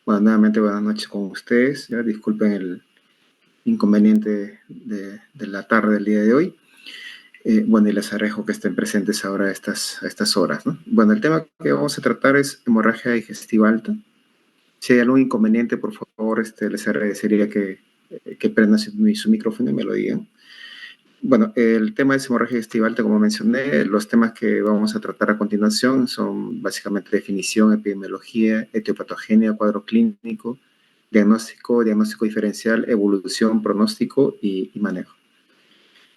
Bueno, nuevamente buenas noches con ustedes. Ya disculpen el inconveniente de la tarde del día de hoy. Bueno, y les agradezco que estén presentes ahora a estas horas, ¿no? Bueno, el tema que vamos a tratar es hemorragia digestiva alta. Si hay algún inconveniente, por favor, les agradecería que prendan su micrófono y me lo digan. Bueno, el tema es hemorragia digestiva alta, como mencioné. Los temas que vamos a tratar a continuación son básicamente definición, epidemiología, etiopatogenia, cuadro clínico, diagnóstico diferencial, evolución, pronóstico y manejo.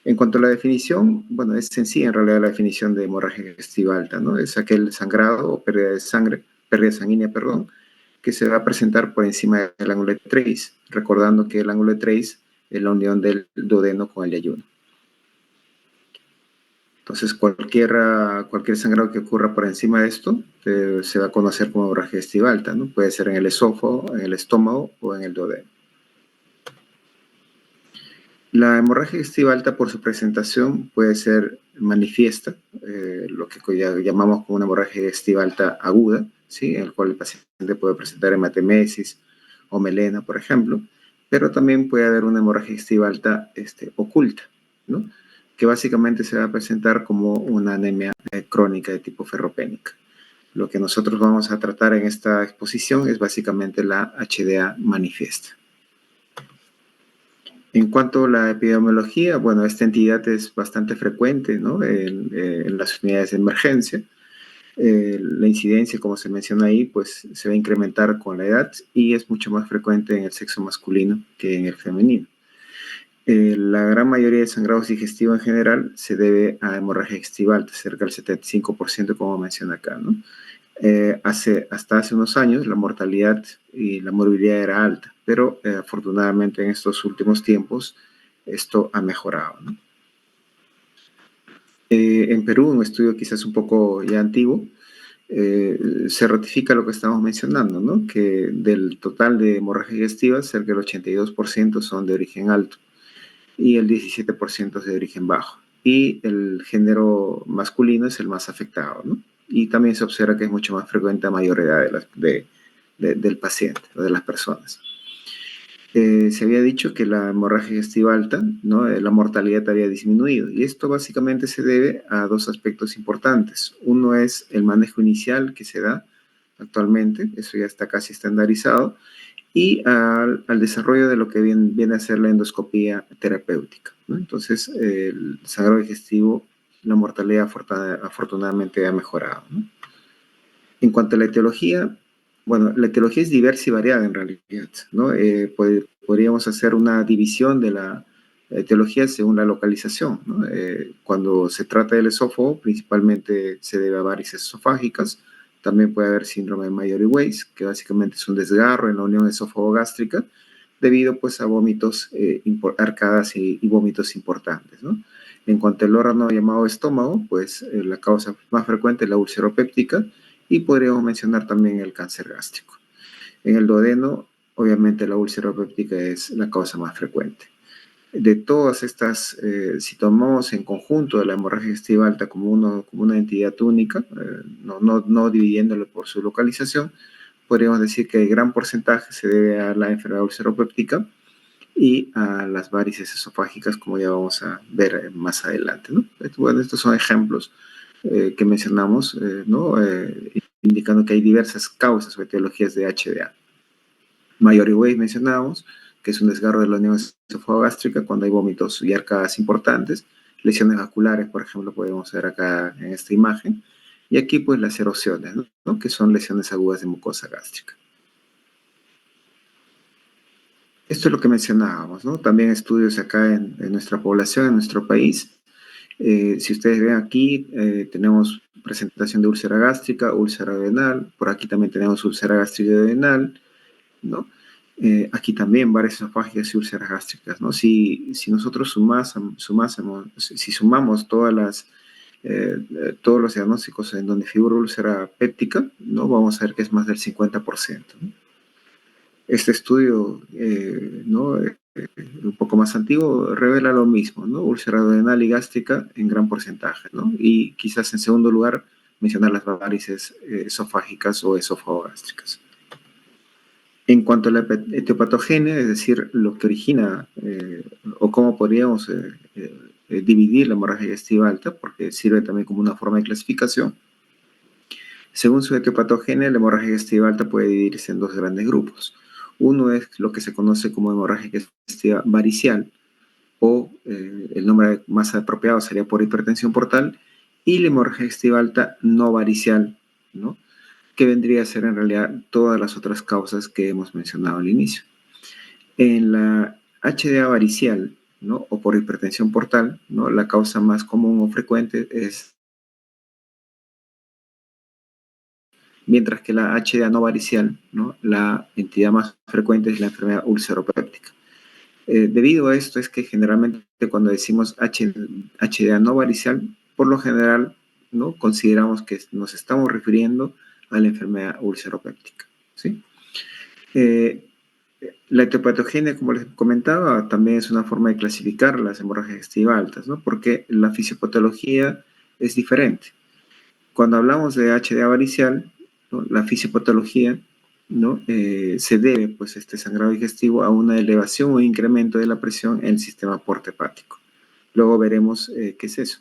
En cuanto a la definición, bueno, es sencilla en realidad la definición de hemorragia digestiva alta, ¿no? Es aquel sangrado o pérdida de sangre, pérdida sanguínea, perdón, que se va a presentar por encima del ángulo de Trace, recordando que el ángulo de Trace es la unión del duodeno con el yeyuno. Entonces, cualquier sangrado que ocurra por encima de esto se va a conocer como hemorragia digestiva alta, ¿no? Puede ser en el esófago, en el estómago o en el duodeno. La hemorragia digestiva alta, por su presentación, puede ser manifiesta, lo que ya llamamos como una hemorragia digestiva alta aguda, ¿sí? En el cual el paciente puede presentar hematemesis o melena, por ejemplo, pero también puede haber una hemorragia digestiva alta oculta, ¿no? Que básicamente se va a presentar como una anemia crónica de tipo ferropénica. Lo que nosotros vamos a tratar en esta exposición es básicamente la HDA manifiesta. En cuanto a la epidemiología, bueno, esta entidad es bastante frecuente, ¿no? En las unidades de emergencia. La incidencia, como se menciona ahí, pues se va a incrementar con la edad y es mucho más frecuente en el sexo masculino que en el femenino. La gran mayoría de sangrados digestivos en general se debe a hemorragia digestiva alta, cerca del 75%, como menciona acá, ¿no? Hasta hace unos años la mortalidad y la morbilidad era alta, pero afortunadamente en estos últimos tiempos esto ha mejorado, ¿no? En Perú, un estudio quizás un poco ya antiguo, se ratifica lo que estamos mencionando, ¿no? Que del total de hemorragia digestiva, cerca del 82% son de origen alto y el 17% es de origen bajo. Y el género masculino es el más afectado, ¿no? Y también se observa que es mucho más frecuente a mayor edad del paciente o de las personas. Se había dicho que la hemorragia digestiva alta, ¿no? La mortalidad había disminuido y esto básicamente se debe a dos aspectos importantes. Uno es el manejo inicial que se da actualmente, eso ya está casi estandarizado, y al desarrollo de lo que viene a ser la endoscopía terapéutica, ¿no? Entonces, el sangrado digestivo, la mortalidad afortunadamente ha mejorado, ¿no? En cuanto a la etiología, bueno, la etiología es diversa y variada en realidad, ¿no? Podríamos hacer una división de la etiología según la localización, ¿no? Cuando se trata del esófago, principalmente se debe a varices esofágicas. También puede haber síndrome de Mayory-Weiss, que básicamente es un desgarro en la unión esófago-gástrica debido pues a vómitos, arcadas y vómitos importantes, ¿no? En cuanto al órgano llamado estómago, pues la causa más frecuente es la úlcera péptica y podríamos mencionar también el cáncer gástrico. En el duodeno, obviamente la úlcera péptica es la causa más frecuente. De todas estas, si tomamos en conjunto la hemorragia digestiva alta como una entidad única, no dividiéndolo por su localización, podríamos decir que el gran porcentaje se debe a la enfermedad ulceropéptica y a las varices esofágicas, como ya vamos a ver más adelante, ¿no? Bueno, estos son ejemplos que mencionamos, ¿no? Indicando que hay diversas causas o etiologías de HDA. Mayory-Weiss mencionamos, que es un desgarro de la unión esofagogástrica cuando hay vómitos y arcadas importantes. Lesiones vasculares, por ejemplo, podemos ver acá en esta imagen. Y aquí, pues, las erosiones, ¿no? Que son lesiones agudas de mucosa gástrica. Esto es lo que mencionábamos, ¿no? También estudios acá en nuestra población, en nuestro país. Si ustedes ven aquí, tenemos presentación de úlcera gástrica, úlcera duodenal. Por aquí también tenemos úlcera gástrica duodenal, ¿no? Aquí también varias esofágicas y úlceras gástricas, ¿no? Si nosotros si sumamos todos los diagnósticos en donde figura úlcera péptica, ¿no? Vamos a ver que es más del 50%, ¿no? Este estudio, ¿no? Un poco más antiguo, revela lo mismo, ¿no? Úlcera duodenal y gástrica en gran porcentaje, ¿no? Y quizás en segundo lugar mencionar las varices esofágicas o esofagogástricas. En cuanto a la etiopatogenia, es decir, lo que origina o cómo podríamos dividir la hemorragia digestiva alta, porque sirve también como una forma de clasificación. Según su etiopatogenia, la hemorragia digestiva alta puede dividirse en dos grandes grupos. Uno es lo que se conoce como hemorragia digestiva varicial, o el nombre más apropiado sería por hipertensión portal, y la hemorragia digestiva alta no varicial, ¿no? Que vendría a ser en realidad todas las otras causas que hemos mencionado al inicio. En la HDA varicial, ¿no? O por hipertensión portal, ¿no? La causa más común o frecuente es, mientras que la HDA no varicial, ¿no? La entidad más frecuente es la enfermedad ulceropéptica. Debido a esto es que generalmente cuando decimos HDA no varicial, por lo general, ¿no? Consideramos que nos estamos refiriendo a la enfermedad ulceropéptica, ¿sí? La etiopatogenia, como les comentaba, también es una forma de clasificar las hemorragias digestivas altas, ¿no? Porque la fisiopatología es diferente. Cuando hablamos de HDA varicial, ¿no? La fisiopatología, ¿no? Se debe, pues, este sangrado digestivo a una elevación o incremento de la presión en el sistema porta-hepático. Luego veremos qué es eso.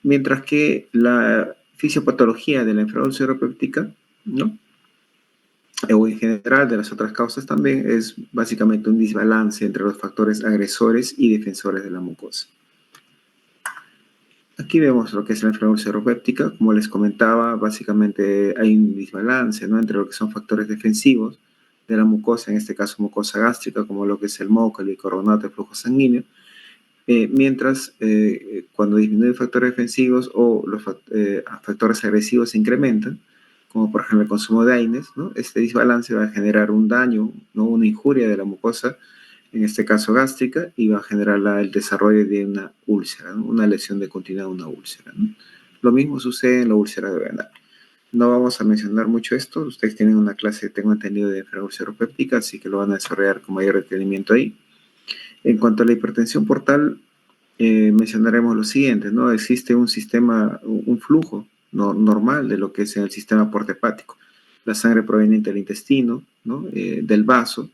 Mientras que la fisiopatología de la enfermedad ulceropéptica, ¿no? O en general de las otras causas también, es básicamente un desbalance entre los factores agresores y defensores de la mucosa. Aquí vemos lo que es la enfermedad ulceropéptica. Como les comentaba, básicamente hay un desbalance, ¿no? Entre lo que son factores defensivos de la mucosa, en este caso mucosa gástrica, como lo que es el moco, el bicarbonato, el flujo sanguíneo, mientras cuando disminuyen factores defensivos o los factores agresivos se incrementan, como por ejemplo el consumo de AINES, ¿no? Este desbalance va a generar un daño, ¿no? Una injuria de la mucosa, en este caso gástrica, y va a generar el desarrollo de una úlcera, ¿no? Una lesión de continuidad de una úlcera, ¿no? Lo mismo sucede en la úlcera duodenal. No vamos a mencionar mucho esto, ustedes tienen una clase, tengo entendido, de enfermedad ulceropéptica, así que lo van a desarrollar con mayor detenimiento ahí. En cuanto a la hipertensión portal, mencionaremos lo siguiente, ¿no? Existe un sistema, un flujo normal de lo que es el sistema porta-hepático. La sangre proveniente del intestino, ¿no? Del vaso,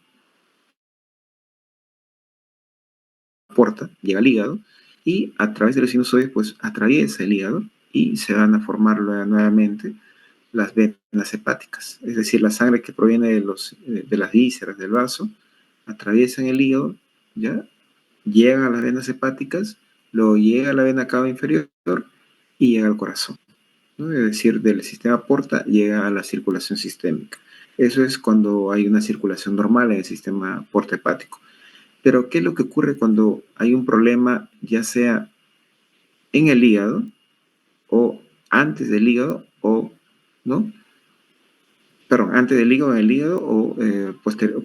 porta, llega al hígado, y a través de los sinusoides, pues atraviesa el hígado y se van a formar nuevamente las venas hepáticas. Es decir, la sangre que proviene de las vísceras del vaso atraviesa el hígado, ¿ya? Llega a las venas hepáticas, luego llega a la vena cava inferior y llega al corazón, ¿no? Es decir, del sistema porta llega a la circulación sistémica. Eso es cuando hay una circulación normal en el sistema porta hepático. Pero, ¿qué es lo que ocurre cuando hay un problema, ya sea en el hígado o antes del hígado o, ¿no? Perdón, antes del hígado, en el hígado o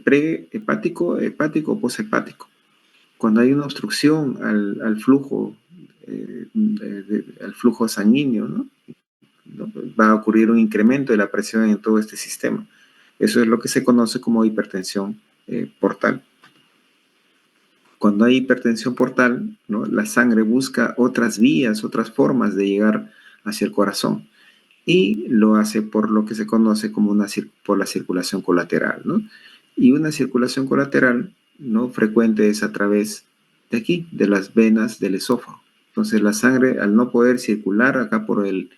pre-hepático, hepático o poshepático? Cuando hay una obstrucción al flujo, al flujo sanguíneo, ¿no? Va a ocurrir un incremento de la presión en todo este sistema. Eso es lo que se conoce como hipertensión portal. Cuando hay hipertensión portal, ¿no? La sangre busca otras vías, otras formas de llegar hacia el corazón y lo hace por lo que se conoce como por la circulación colateral, ¿no? Y una circulación colateral, ¿no? Frecuente es a través de aquí, de las venas del esófago. Entonces la sangre, al no poder circular acá por el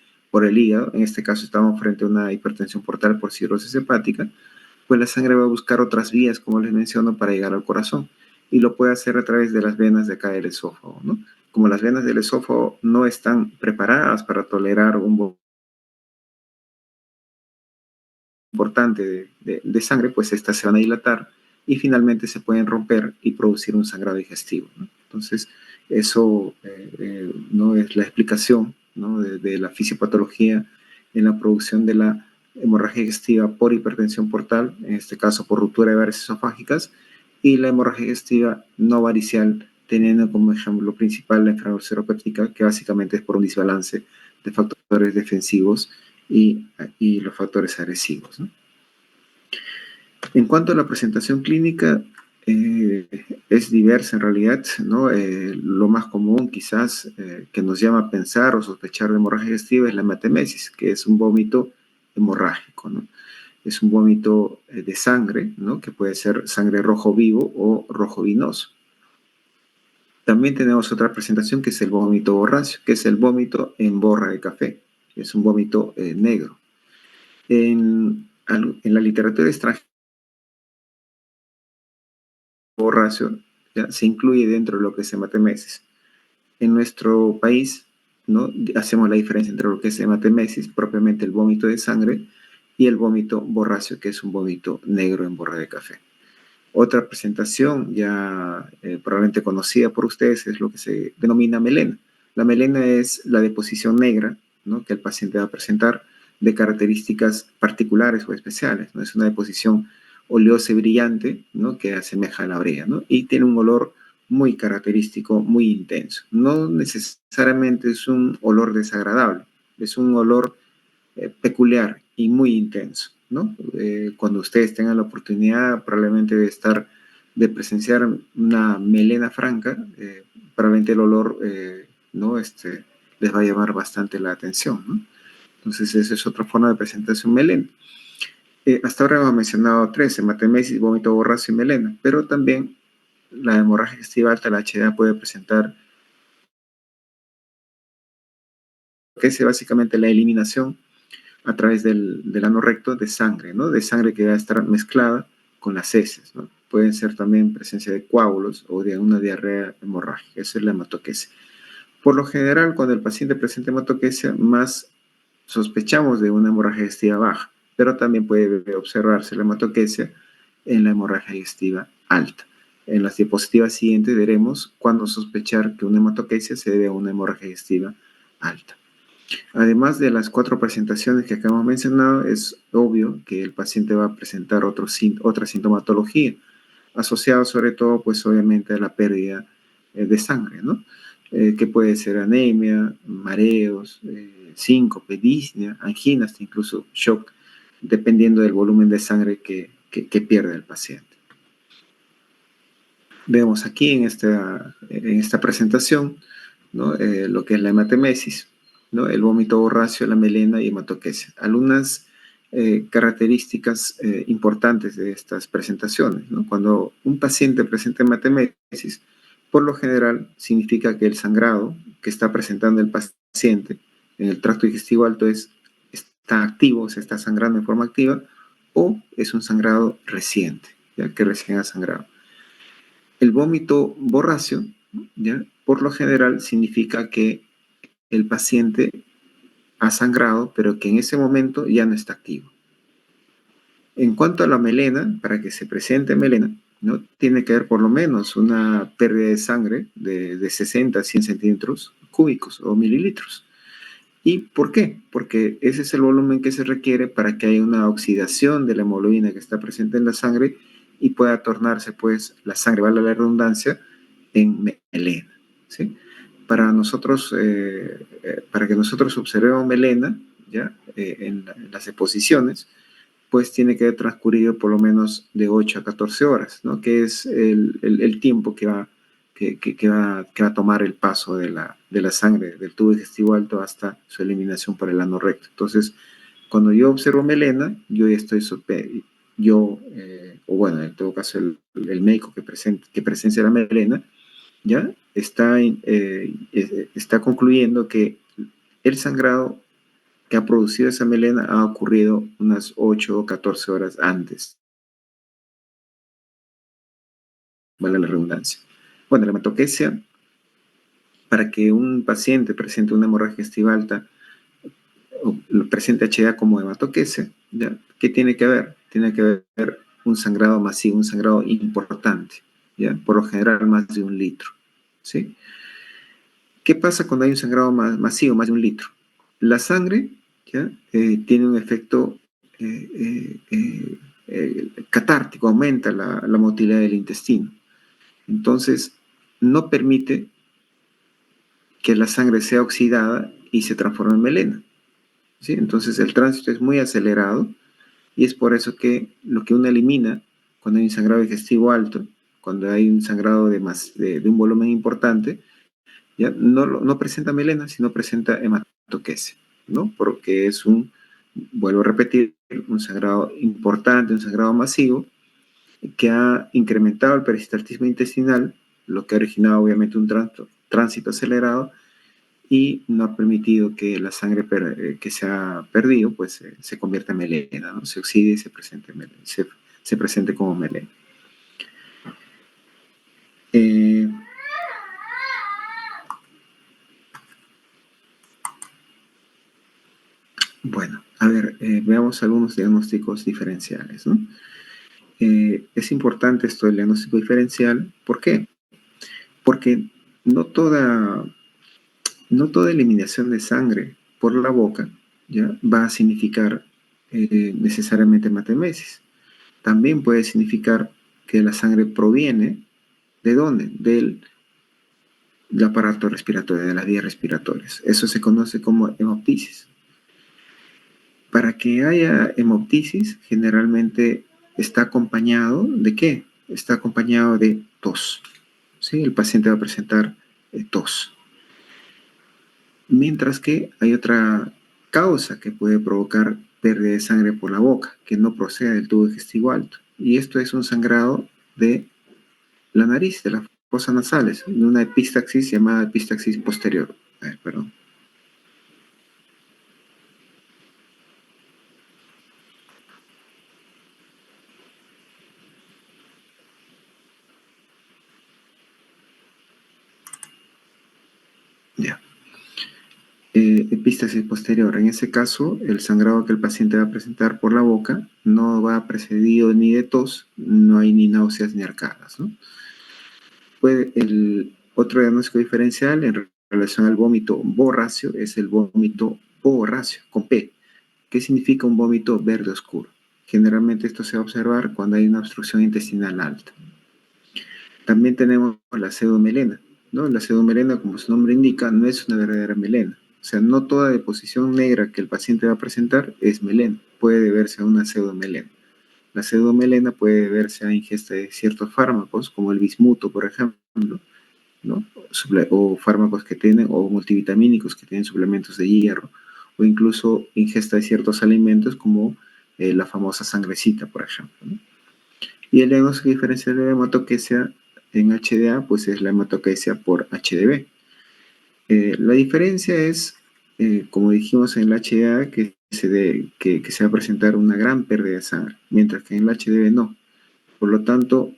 hígado, en este caso estamos frente a una hipertensión portal por cirrosis hepática, pues la sangre va a buscar otras vías, como les menciono, para llegar al corazón. Y lo puede hacer a través de las venas de acá del esófago, ¿no? Como las venas del esófago no están preparadas para tolerar un volumen importante de sangre, pues estas se van a dilatar y finalmente se pueden romper y producir un sangrado digestivo, ¿no? Entonces, eso no es la explicación, ¿no? de la fisiopatología en la producción de la hemorragia digestiva por hipertensión portal, en este caso por ruptura de varices esofágicas, y la hemorragia digestiva no varicial, teniendo como ejemplo principal la enfermedad ulceropéptica, que básicamente es por un desbalance de factores defensivos y los factores agresivos, ¿no? En cuanto a la presentación clínica, es diversa en realidad, ¿no? Lo más común quizás que nos llama a pensar o sospechar de hemorragia digestiva es la hematemesis, que es un vómito hemorrágico, ¿no? es un vómito de sangre, ¿no? Que puede ser sangre rojo vivo o rojo vinoso. También tenemos otra presentación que es el vómito borráceo, que es el vómito en borra de café. Es un vómito negro. En la literatura extranjera, borráceo ya se incluye dentro de lo que es hematemesis. En nuestro país, ¿no? Hacemos la diferencia entre lo que es hematemesis, propiamente el vómito de sangre, y el vómito borráceo, que es un vómito negro en borra de café. Otra presentación ya probablemente conocida por ustedes es lo que se denomina melena. La melena es la deposición negra, ¿no? Que el paciente va a presentar de características particulares o especiales, ¿no? Es una deposición oleosa y brillante, ¿no? Que asemeja a la brea, ¿no? Y tiene un olor muy característico, muy intenso. No necesariamente es un olor desagradable, es un olor peculiar y muy intenso, ¿no? Cuando ustedes tengan la oportunidad probablemente de presenciar una melena franca, probablemente el olor, ¿no? Les va a llamar bastante la atención, ¿no? Entonces, esa es otra forma de presentación melena. Hasta ahora hemos mencionado tres: hematemesis, vómito borráceo y melena, pero también la hemorragia digestiva alta, la HDA, puede presentar, que es básicamente la eliminación a través del ano recto de sangre, ¿no? De sangre que va a estar mezclada con las heces, ¿no? Pueden ser también presencia de coágulos o de una diarrea hemorrágica. Esa es la hematoquesia. Por lo general, cuando el paciente presenta hematoquesia, más sospechamos de una hemorragia digestiva baja, pero también puede observarse la hematoquesia en la hemorragia digestiva alta. En las diapositivas siguientes veremos cuándo sospechar que una hematoquesia se debe a una hemorragia digestiva alta. Además de las cuatro presentaciones que acabamos mencionado, es obvio que el paciente va a presentar otra sintomatología, asociada sobre todo, pues obviamente, a la pérdida de sangre, ¿no? Que puede ser anemia, mareos, síncope, disnea, angina, hasta incluso shock, dependiendo del volumen de sangre que pierde el paciente. Vemos aquí en esta presentación, ¿no? Lo que es la hematemesis, ¿no? El vómito borráceo, la melena y hematoquesia. Algunas características importantes de estas presentaciones, ¿no? Cuando un paciente presenta hematemesis, por lo general significa que el sangrado que está presentando el paciente en el tracto digestivo alto está activo, se está sangrando en forma activa, o es un sangrado reciente, ya que recién ha sangrado. El vómito borráceo, ¿ya? Por lo general significa que el paciente ha sangrado, pero que en ese momento ya no está activo. En cuanto a la melena, para que se presente melena, ¿no? Tiene que haber por lo menos una pérdida de sangre de 60 a 100 centímetros cúbicos o mililitros. ¿Y por qué? Porque ese es el volumen que se requiere para que haya una oxidación de la hemoglobina que está presente en la sangre y pueda tornarse, pues, la sangre, vale la redundancia, en melena, ¿sí? Para que nosotros observemos melena, ¿ya? En las deposiciones, pues tiene que haber transcurrido por lo menos de 8 a 14 horas, ¿no? Que es el tiempo que va a tomar el paso de la sangre del tubo digestivo alto hasta su eliminación por el ano recto. Entonces, cuando yo observo melena, yo ya estoy, o bueno, en todo caso el médico que presencia la melena, ya está concluyendo que el sangrado que ha producido esa melena ha ocurrido unas 8 o 14 horas antes, vale la redundancia. Bueno, la hematoquesia, para que un paciente presente una hemorragia digestiva alta o presente HDA como hematoquesia, ¿ya? ¿Qué tiene que haber? Tiene que haber un sangrado masivo, un sangrado importante, ¿ya? Por lo general más de 1 litro, ¿sí? ¿Qué pasa cuando hay un sangrado masivo, más de 1 litro? La sangre, ¿ya? Tiene un efecto catártico, aumenta la motilidad del intestino. Entonces, no permite que la sangre sea oxidada y se transforme en melena, ¿sí? Entonces, el tránsito es muy acelerado y es por eso que lo que uno elimina cuando hay un sangrado digestivo alto, cuando hay un sangrado de un volumen importante, ya no presenta melena, sino presenta hematoquesia, ¿no? Porque es un vuelvo a repetir, un sangrado importante, un sangrado masivo, que ha incrementado el peristaltismo intestinal, lo que ha originado obviamente un tránsito acelerado y no ha permitido que la sangre que se ha perdido pues se convierta en melena, ¿no? Se oxide y se presente como melena. Bueno, a ver, veamos algunos diagnósticos diferenciales, ¿no? Es importante esto del diagnóstico diferencial. ¿Por qué? Porque no toda eliminación de sangre por la boca ya va a significar necesariamente hematemesis. También puede significar que la sangre proviene ¿de dónde? Del aparato respiratorio, de las vías respiratorias. Eso se conoce como hemoptisis. Para que haya hemoptisis, generalmente está acompañado ¿de qué? Está acompañado de tos. ¿Sí? El paciente va a presentar tos. Mientras que hay otra causa que puede provocar pérdida de sangre por la boca, que no procede del tubo digestivo alto. Y esto es un sangrado de la nariz, de las fosas nasales, de una epistaxis llamada epistaxis posterior. Perdón. Ya. Epístasis posterior. En ese caso, el sangrado que el paciente va a presentar por la boca no va precedido ni de tos, no hay ni náuseas ni arcadas, ¿no? El otro diagnóstico diferencial en relación al vómito borráceo es el vómito borráceo, con P. ¿Qué significa un vómito verde oscuro? Generalmente esto se va a observar cuando hay una obstrucción intestinal alta. También tenemos la pseudomelena, ¿no? La pseudomelena, como su nombre indica, no es una verdadera melena. O sea, no toda deposición negra que el paciente va a presentar es melena. Puede deberse a una pseudomelena. La pseudomelena puede deberse a ingesta de ciertos fármacos, como el bismuto, por ejemplo, ¿no? O fármacos que tienen, o multivitamínicos que tienen suplementos de hierro, o incluso ingesta de ciertos alimentos como la famosa sangrecita, por ejemplo, ¿no? Y el diagnóstico diferencial de la hematoquesia en HDA, pues es la hematoquesia por HDB. La diferencia es, como dijimos en el HDA, que se va a presentar una gran pérdida de sangre, mientras que en el HDB no. Por lo tanto,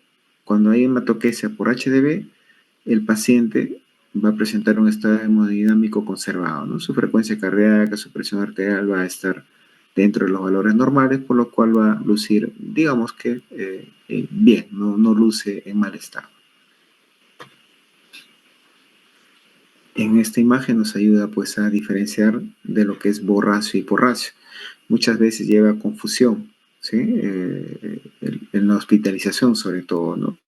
cuando hay hematoquesia por HDB, el paciente va a presentar un estado hemodinámico conservado, ¿no? Su frecuencia cardíaca, su presión arterial va a estar dentro de los valores normales, por lo cual va a lucir, digamos que bien, no luce en mal estado. En esta imagen nos ayuda pues a diferenciar de lo que es borráceo y porráceo. Muchas veces lleva a confusión, ¿sí? En la hospitalización sobre todo, ¿no?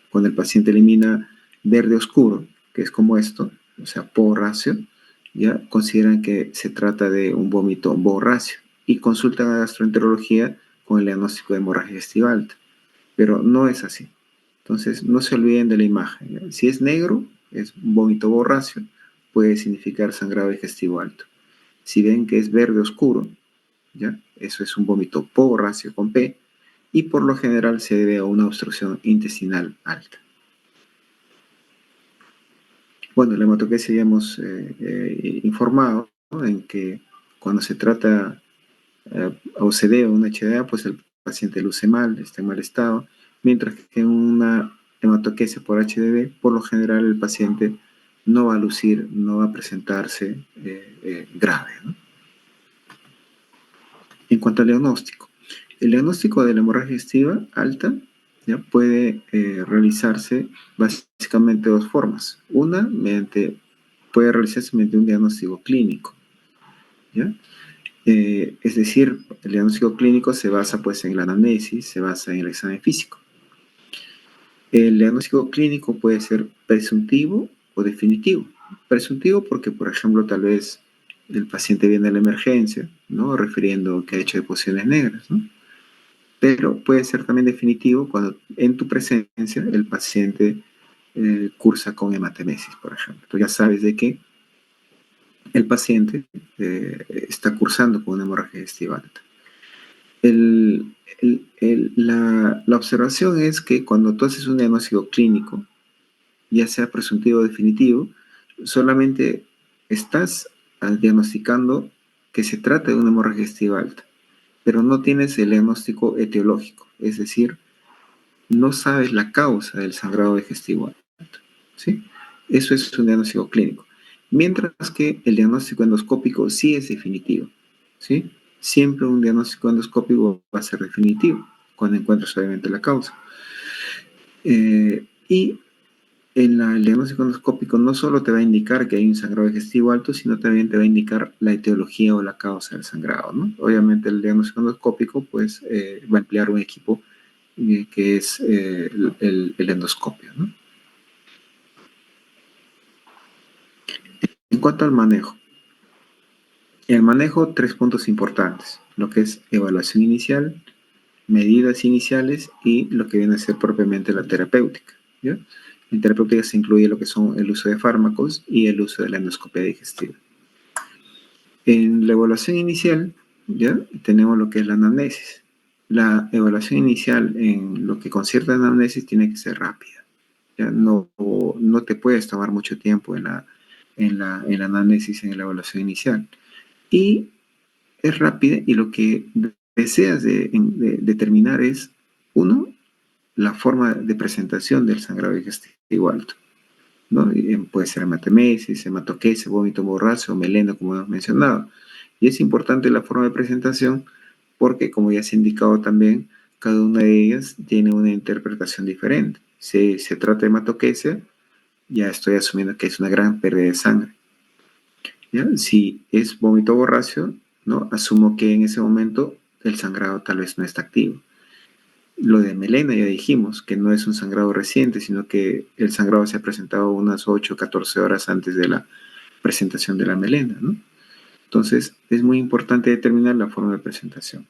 Cuando el paciente elimina verde oscuro, que es como esto, o sea, porráceo, ya consideran que se trata de un vómito borráceo y consultan a gastroenterología con el diagnóstico de hemorragia digestiva alta, pero no es así. Entonces, no se olviden de la imagen, ¿ya? Si es negro, es un vómito borráceo, puede significar sangrado digestivo alto. Si ven que es verde oscuro, ¿ya? Eso es un vómito borráceo con P, y por lo general se debe a una obstrucción intestinal alta. Bueno, la hematoquesia ya hemos informado, ¿no? En que cuando se trata OCD o un HDA, pues el paciente luce mal, está en mal estado, mientras que en una hematoquesia por HDB, por lo general el paciente no va a lucir, no va a presentarse grave, ¿no? En cuanto al diagnóstico, el diagnóstico de la hemorragia digestiva alta ya puede realizarse básicamente de dos formas. Una, puede realizarse mediante un diagnóstico clínico, ¿ya? Es decir, el diagnóstico clínico se basa pues en la anamnesis, se basa en el examen físico. El diagnóstico clínico puede ser presuntivo o definitivo. Presuntivo porque, por ejemplo, tal vez el paciente viene a la emergencia, ¿no? Refiriendo que ha hecho deposiciones negras, ¿no? Pero puede ser también definitivo cuando en tu presencia el paciente cursa con hematemesis, por ejemplo. Tú ya sabes de que el paciente está cursando con una hemorragia digestiva alta. La observación es que cuando tú haces un diagnóstico clínico, ya sea presuntivo o definitivo, solamente estás diagnosticando que se trata de una hemorragia digestiva alta, pero no tienes el diagnóstico etiológico, es decir, no sabes la causa del sangrado digestivo alto, ¿sí? Eso es un diagnóstico clínico. Mientras que el diagnóstico endoscópico sí es definitivo, ¿sí? Siempre un diagnóstico endoscópico va a ser definitivo cuando encuentras obviamente la causa. Y el diagnóstico endoscópico no solo te va a indicar que hay un sangrado digestivo alto, sino también te va a indicar la etiología o la causa del sangrado, ¿no? Obviamente el diagnóstico endoscópico pues va a emplear un equipo que es el endoscopio, ¿no? En cuanto al manejo, el manejo, 3 puntos importantes, lo que es evaluación inicial, medidas iniciales y lo que viene a ser propiamente la terapéutica, ¿ya? En terapéutica se incluye lo que son el uso de fármacos y el uso de la endoscopia digestiva. En la evaluación inicial, ¿ya? Tenemos lo que es la anamnesis. La evaluación inicial en lo que concierne a la anamnesis tiene que ser rápida. ¿Ya? No te puedes tomar mucho tiempo en la anamnesis, en la evaluación inicial. Y es rápida y lo que deseas de determinar es, uno, la forma de presentación del sangrado digestivo alto, ¿no? Puede ser hematemesis, hematoquesia, vómito borracho o melena, como hemos mencionado. Y es importante la forma de presentación porque, como ya se ha indicado también, cada una de ellas tiene una interpretación diferente. Si se trata de hematoquesia, ya estoy asumiendo que es una gran pérdida de sangre, ¿ya? Si es vómito borracho, ¿no? Asumo que en ese momento el sangrado tal vez no está activo. Lo de melena ya dijimos que no es un sangrado reciente, sino que el sangrado se ha presentado unas 8 o 14 horas antes de la presentación de la melena, ¿no? Entonces, es muy importante determinar la forma de presentación.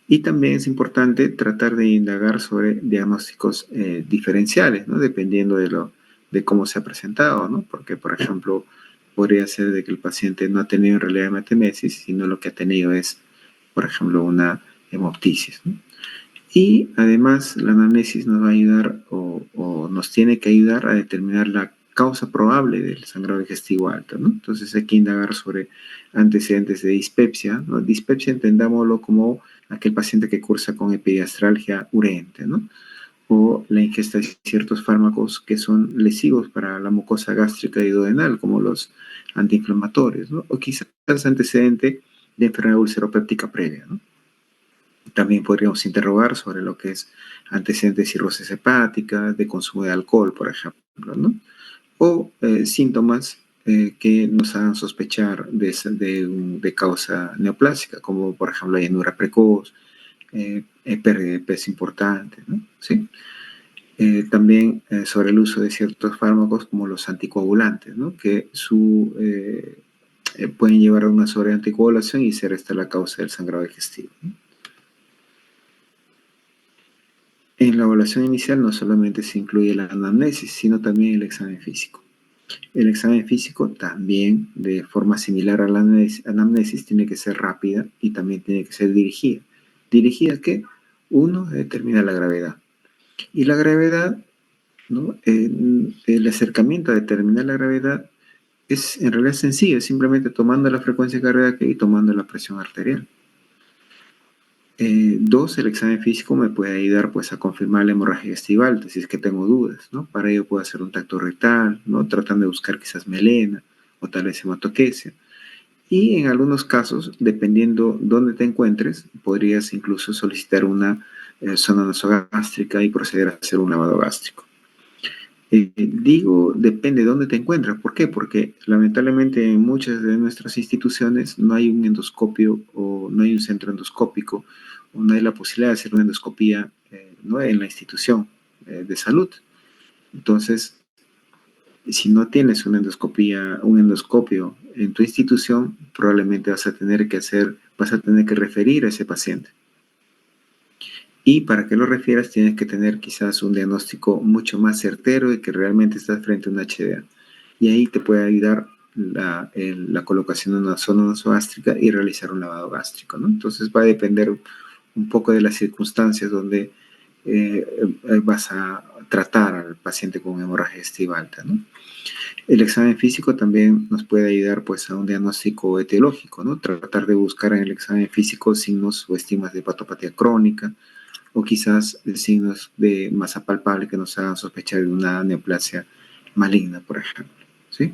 Y también es importante tratar de indagar sobre diagnósticos diferenciales, ¿no? Dependiendo de cómo se ha presentado, ¿no? Porque, por ejemplo, podría ser de que el paciente no ha tenido en realidad hematemesis, sino lo que ha tenido es, por ejemplo, una hemoptisis, ¿no? Y además la anamnesis nos va a ayudar o nos tiene que ayudar a determinar la causa probable del sangrado digestivo alto, ¿no? Entonces hay que indagar sobre antecedentes de dispepsia, ¿no? Dispepsia entendámoslo como aquel paciente que cursa con epigastralgia urente, ¿no? O la ingesta de ciertos fármacos que son lesivos para la mucosa gástrica y duodenal, como los antiinflamatorios, ¿no? O quizás antecedente de enfermedad ulceropéptica previa, ¿no? También podríamos interrogar sobre lo que es antecedentes de cirrosis hepática, de consumo de alcohol, por ejemplo, ¿no? O síntomas que nos hagan sospechar de causa neoplásica, como por ejemplo la llenura precoz, pérdida de peso importante, ¿no? ¿Sí? También sobre el uso de ciertos fármacos como los anticoagulantes, ¿no? Que pueden llevar a una sobreanticoagulación y ser esta la causa del sangrado digestivo, ¿no? En la evaluación inicial no solamente se incluye la anamnesis, sino también el examen físico. El examen físico también, de forma similar a la anamnesis, tiene que ser rápida y también tiene que ser dirigida. ¿Dirigida a qué? Uno, determina la gravedad. Y la gravedad, ¿no? El acercamiento a determinar la gravedad es en realidad sencillo, es simplemente tomando la frecuencia cardíaca y tomando la presión arterial. Dos, el examen físico me puede ayudar pues a confirmar la hemorragia estival, si es que tengo dudas, ¿no? Para ello puedo hacer un tacto rectal, ¿no? Tratando de buscar quizás melena o tal vez hematoquesia. Y en algunos casos, dependiendo dónde te encuentres, podrías incluso solicitar una zona nasogástrica y proceder a hacer un lavado gástrico. Digo, depende de dónde te encuentras. ¿Por qué? Porque lamentablemente en muchas de nuestras instituciones no hay un endoscopio o no hay un centro endoscópico o no hay la posibilidad de hacer una endoscopía, ¿no? En la institución de salud. Entonces, si no tienes una endoscopía, un endoscopio en tu institución, probablemente vas a tener que referir a ese paciente. Y para que lo refieras tienes que tener quizás un diagnóstico mucho más certero de que realmente estás frente a una HDA. Y ahí te puede ayudar la colocación de una zona nasogástrica y realizar un lavado gástrico, ¿no? Entonces va a depender un poco de las circunstancias donde vas a tratar al paciente con hemorragia digestiva alta, ¿no? El examen físico también nos puede ayudar pues a un diagnóstico etiológico, ¿no? Tratar de buscar en el examen físico signos o estigmas de hepatopatía crónica o quizás signos de masa palpable que nos hagan sospechar de una neoplasia maligna, por ejemplo, ¿sí?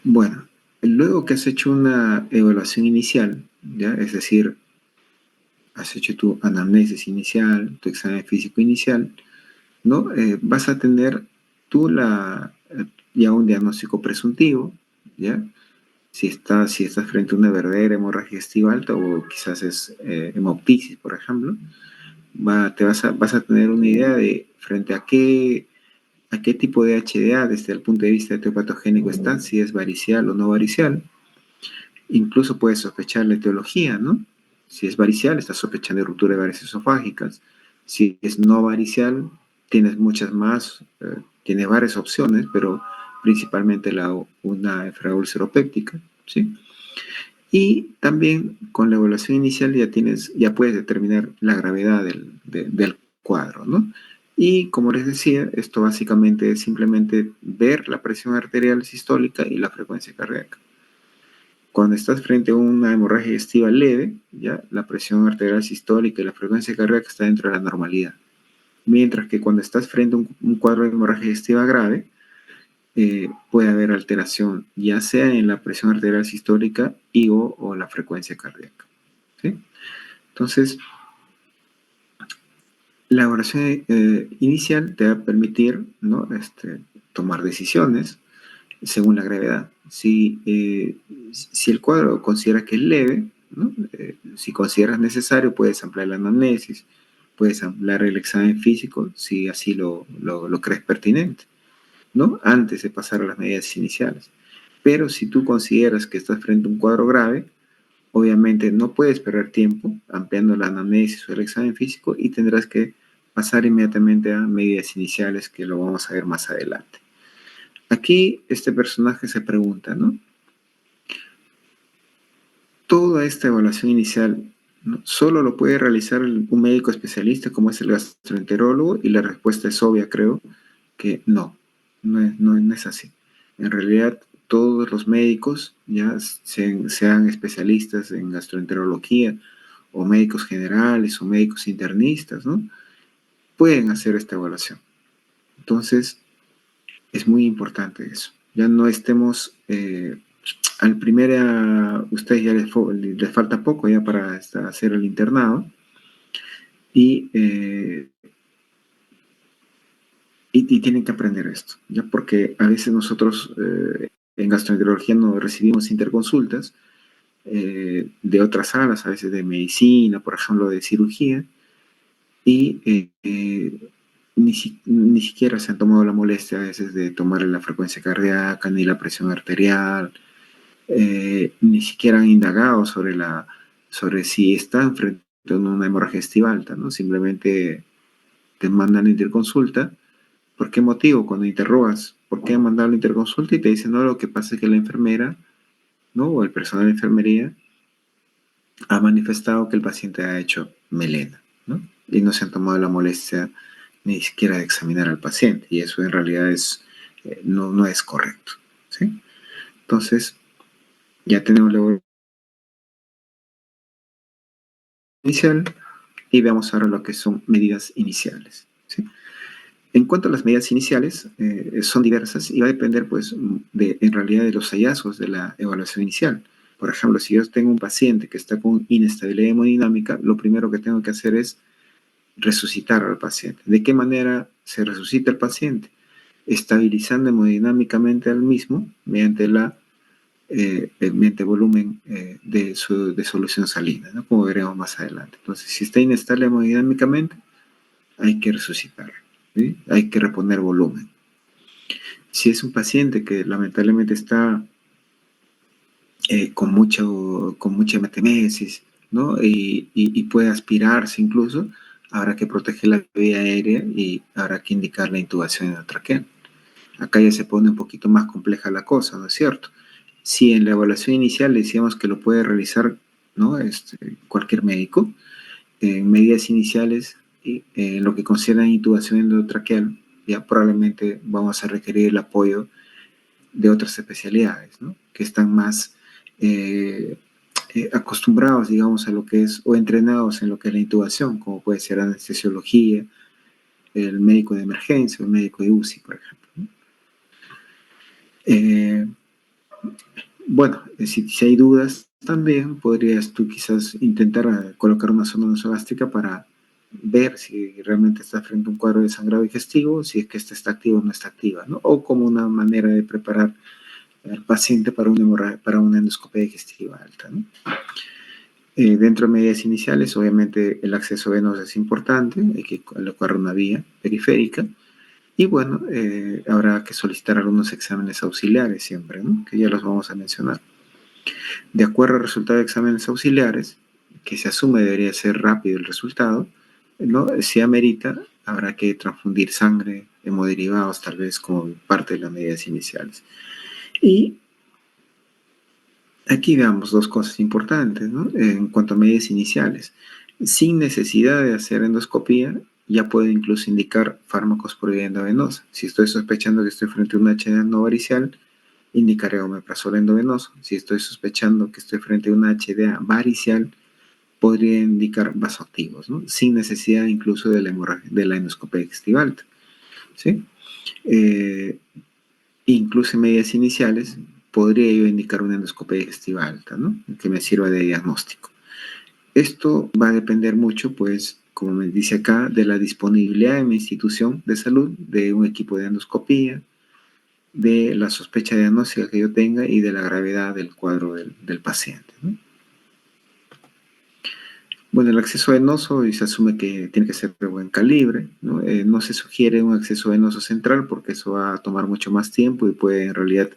Bueno, luego que has hecho una evaluación inicial, ¿ya? Es decir, has hecho tu anamnesis inicial, tu examen físico inicial, ¿no? Vas a tener tú ya un diagnóstico presuntivo, ¿ya? Si estás frente a una verdadera hemorragia digestiva alta o quizás es hemoptisis, por ejemplo, vas a tener una idea de frente a qué tipo de HDA desde el punto de vista etiopatogénico está, si es varicial o no varicial. Incluso puedes sospechar la etiología, ¿no? Si es varicial, estás sospechando de ruptura de varices esofágicas. Si es no varicial, tienes muchas más, tienes varias opciones, pero principalmente una enfermedad ulceropéptica, ¿sí? Y también con la evaluación inicial ya puedes determinar la gravedad del cuadro, ¿no? Y como les decía, esto básicamente es simplemente ver la presión arterial sistólica y la frecuencia cardíaca. Cuando estás frente a una hemorragia digestiva leve, ya la presión arterial sistólica y la frecuencia cardíaca está dentro de la normalidad. Mientras que cuando estás frente a un cuadro de hemorragia digestiva grave, puede haber alteración, ya sea en la presión arterial sistólica o la frecuencia cardíaca, ¿sí? Entonces, la evaluación inicial te va a permitir, ¿no? Tomar decisiones según la gravedad. Si el cuadro considera que es leve, ¿no? Si consideras necesario, puedes ampliar la anamnesis, puedes ampliar el examen físico, si así lo crees pertinente, ¿no? Antes de pasar a las medidas iniciales. Pero si tú consideras que estás frente a un cuadro grave, obviamente no puedes perder tiempo ampliando la anamnesis o el examen físico y tendrás que pasar inmediatamente a medidas iniciales que lo vamos a ver más adelante. Aquí este personaje se pregunta, ¿no? Toda esta evaluación inicial, ¿no? Solo lo puede realizar un médico especialista como es el gastroenterólogo y la respuesta es obvia, creo, que no es así. En realidad, todos los médicos, ya sean especialistas en gastroenterología o médicos generales o médicos internistas, ¿no? Pueden hacer esta evaluación. Entonces, es muy importante eso. Ya no estemos al primera, ustedes ya les falta poco ya para hacer el internado y, y tienen que aprender esto, ya porque a veces nosotros en gastroenterología no recibimos interconsultas de otras salas, a veces de medicina, por ejemplo, de cirugía, y ni siquiera se han tomado la molestia a veces de tomar la frecuencia cardíaca ni la presión arterial, ni siquiera han indagado sobre si están frente a una hemorragia digestiva alta, ¿no? Simplemente te mandan a interconsulta. ¿Por qué motivo? Cuando interrogas, ¿por qué han mandado la interconsulta? Y te dicen, no, lo que pasa es que la enfermera, ¿no? O el personal de enfermería ha manifestado que el paciente ha hecho melena, ¿no? Y no se han tomado la molestia ni siquiera de examinar al paciente. Y eso en realidad no es correcto, ¿sí? Entonces, ya tenemos la inicial y veamos ahora lo que son medidas iniciales, ¿sí? En cuanto a las medidas iniciales, son diversas y va a depender, pues, en realidad de los hallazgos de la evaluación inicial. Por ejemplo, si yo tengo un paciente que está con inestabilidad hemodinámica, lo primero que tengo que hacer es resucitar al paciente. ¿De qué manera se resucita el paciente? Estabilizando hemodinámicamente al mismo mediante volumen de solución salina, ¿no? Como veremos más adelante. Entonces, si está inestable hemodinámicamente, hay que resucitar, ¿sí? Hay que reponer volumen. Si es un paciente que lamentablemente está con mucha hematemesis, ¿no? Y puede aspirarse incluso, habrá que proteger la vía aérea y habrá que indicar la intubación endotraqueal. Acá ya se pone un poquito más compleja la cosa, ¿no es cierto? Si en la evaluación inicial decíamos que lo puede realizar, ¿no? Cualquier médico, en medidas iniciales, en lo que considera intubación endotraqueal, ya probablemente vamos a requerir el apoyo de otras especialidades, ¿no? Que están más acostumbrados, digamos, a lo que es, o entrenados en lo que es la intubación, como puede ser anestesiología, el médico de emergencia, el médico de UCI, por ejemplo, ¿no? Eh, bueno, si hay dudas, también podrías tú quizás intentar colocar una sonda nasogástrica para ver si realmente está frente a un cuadro de sangrado digestivo, si es que esta está activa o no está activa, ¿no? O como una manera de preparar al paciente para una endoscopia digestiva alta, ¿no? Dentro de medidas iniciales, obviamente el acceso venoso es importante, hay que colocar una vía periférica y bueno, habrá que solicitar algunos exámenes auxiliares siempre, ¿no? Que ya los vamos a mencionar. De acuerdo al resultado de exámenes auxiliares, que se asume debería ser rápido el resultado, ¿no? Si amerita, habrá que transfundir sangre, hemoderivados, tal vez como parte de las medidas iniciales. Y aquí veamos dos cosas importantes, ¿no? En cuanto a medidas iniciales. Sin necesidad de hacer endoscopía, ya puedo incluso indicar fármacos por vía endovenosa. Si estoy sospechando que estoy frente a una HDA no varicial, indicaré omeprazol endovenoso. Si estoy sospechando que estoy frente a una HDA varicial, podría indicar vasoactivos, ¿no? Sin necesidad incluso de la endoscopia digestiva alta, ¿sí? Incluso en medidas iniciales, podría yo indicar una endoscopia digestiva alta, ¿no? Que me sirva de diagnóstico. Esto va a depender mucho, pues, como me dice acá, de la disponibilidad en mi institución de salud, de un equipo de endoscopía, de la sospecha diagnóstica que yo tenga y de la gravedad del cuadro del paciente, ¿no? Bueno, el acceso venoso y se asume que tiene que ser de buen calibre, ¿no? No se sugiere un acceso venoso central porque eso va a tomar mucho más tiempo y puede en realidad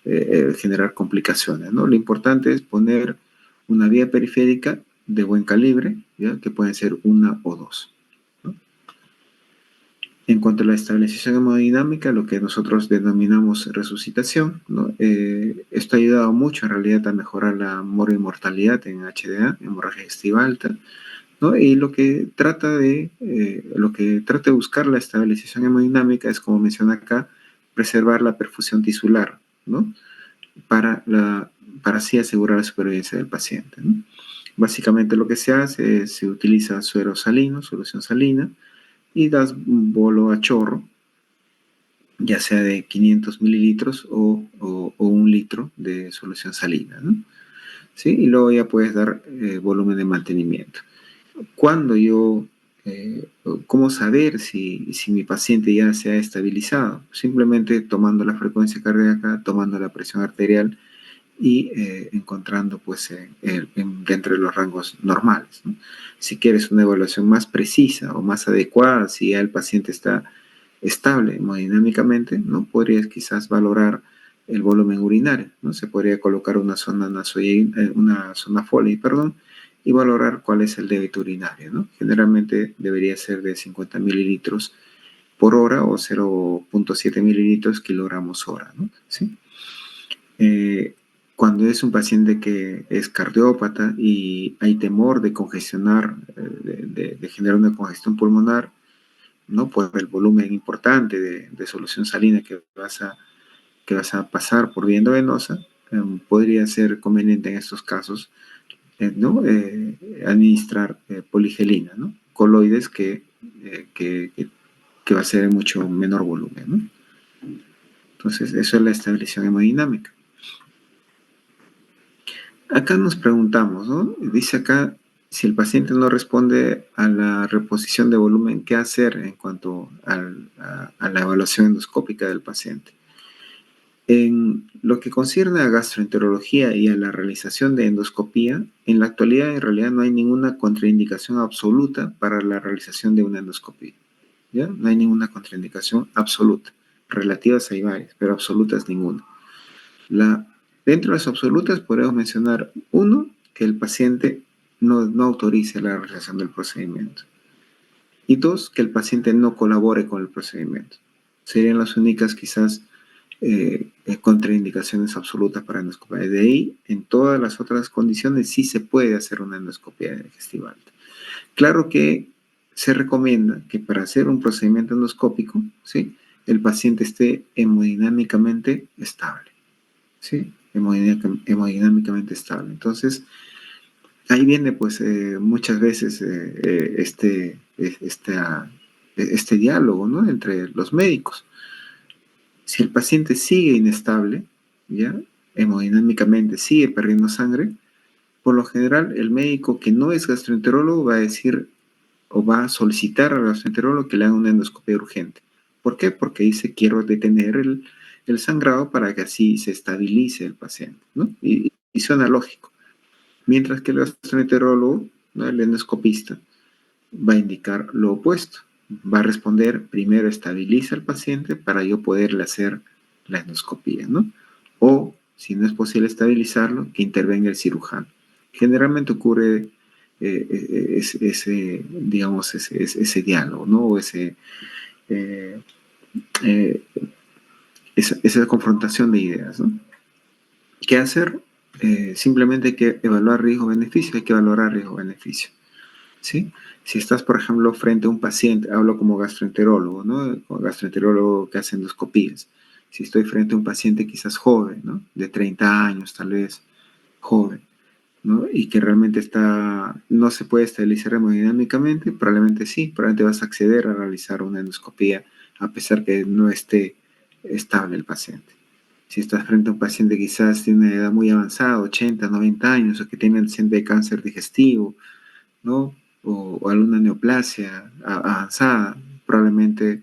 generar complicaciones, ¿no? Lo importante es poner una vía periférica de buen calibre, ¿ya? Que pueden ser una o dos, ¿no? En cuanto a la estabilización hemodinámica, lo que nosotros denominamos resucitación, ¿no? Esto ha ayudado mucho en realidad a mejorar la mortalidad en HDA, hemorragia digestiva alta, ¿no? Y lo que trata de buscar la estabilización hemodinámica es, como menciona acá, preservar la perfusión tisular, ¿no? Para, para así asegurar la supervivencia del paciente, ¿no? Básicamente lo que se hace es se utiliza suero salino, solución salina, y das un bolo a chorro, ya sea de 500 mililitros o 1 litro de solución salina, ¿no? ¿Sí? Y luego ya puedes dar volumen de mantenimiento. Cuando yo, ¿cómo saber si mi paciente ya se ha estabilizado? Simplemente tomando la frecuencia cardíaca, tomando la presión arterial y encontrando pues dentro de los rangos normales, ¿no? Si quieres una evaluación más precisa o más adecuada, si ya el paciente está estable hemodinámicamente, ¿no? Podrías quizás valorar el volumen urinario, ¿no? Se podría colocar una sonda Foley, perdón, y valorar cuál es el débito urinario, ¿no? Generalmente debería ser de 50 mililitros por hora o 0.7 mililitros kilogramos hora, ¿no? ¿Sí? Cuando es un paciente que es cardiópata y hay temor de congestionar, de generar una congestión pulmonar, ¿no? Por el volumen importante de solución salina que vas a pasar por vía endovenosa, podría ser conveniente en estos casos, ¿no? Administrar poligelina, ¿no? Coloides que va a ser en mucho menor volumen, ¿no? Entonces, eso es la estabilización hemodinámica. Acá nos preguntamos, ¿no? Dice acá, si el paciente no responde a la reposición de volumen, ¿qué hacer en cuanto a la evaluación endoscópica del paciente? En lo que concierne a gastroenterología y a la realización de endoscopía, en la actualidad en realidad no hay ninguna contraindicación absoluta para la realización de una endoscopía, ¿ya? No hay ninguna contraindicación absoluta. Relativas hay varias, pero absolutas ninguna. Dentro de las absolutas podemos mencionar, uno, que el paciente no autorice la realización del procedimiento. Y dos, que el paciente no colabore con el procedimiento. Serían las únicas quizás contraindicaciones absolutas para endoscopia. De ahí, en todas las otras condiciones sí se puede hacer una endoscopia digestiva alta. Claro que se recomienda que para hacer un procedimiento endoscópico, ¿sí?, el paciente esté hemodinámicamente estable, ¿sí? Hemodinámicamente estable. Entonces, ahí viene pues muchas veces este diálogo, ¿no?, entre los médicos. Si el paciente sigue inestable, ¿ya?, hemodinámicamente sigue perdiendo sangre, por lo general el médico que no es gastroenterólogo va a decir o va a solicitar al gastroenterólogo que le haga una endoscopia urgente. ¿Por qué? Porque dice quiero detener el sangrado para que así se estabilice el paciente, ¿no? Y suena lógico. Mientras que el gastroenterólogo, ¿no?, el endoscopista, va a indicar lo opuesto. Va a responder, primero estabiliza al paciente para yo poderle hacer la endoscopía, ¿no? O, si no es posible estabilizarlo, que intervenga el cirujano. Generalmente ocurre digamos, ese diálogo, ¿no? O eh, eh, esa confrontación de ideas, ¿no? ¿Qué hacer? Simplemente hay que evaluar riesgo-beneficio, hay que valorar riesgo-beneficio, ¿sí? Si estás, por ejemplo, frente a un paciente, hablo como gastroenterólogo, ¿no? Como gastroenterólogo que hace endoscopías. Si estoy frente a un paciente quizás joven, ¿no?, de 30 años, tal vez, joven, ¿no?, y que realmente no se puede estabilizar hemodinámicamente, probablemente sí, probablemente vas a acceder a realizar una endoscopía a pesar que no esté estable el paciente. Si estás frente a un paciente quizás de una edad muy avanzada, 80, 90 años, o que tiene antecedente de cáncer digestivo, ¿no?, o alguna neoplasia avanzada, probablemente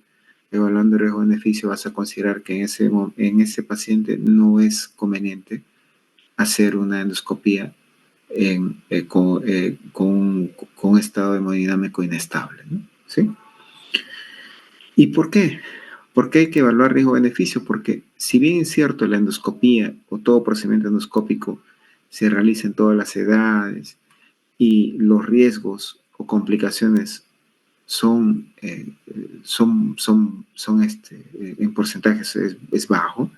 evaluando el riesgo-beneficio vas a considerar que en ese paciente no es conveniente hacer una endoscopía con un estado hemodinámico inestable, ¿no? ¿Sí? ¿Y por qué? ¿Por qué hay que evaluar riesgo-beneficio? Porque si bien es cierto, la endoscopía o todo procedimiento endoscópico se realiza en todas las edades y los riesgos o complicaciones en porcentajes es bajo,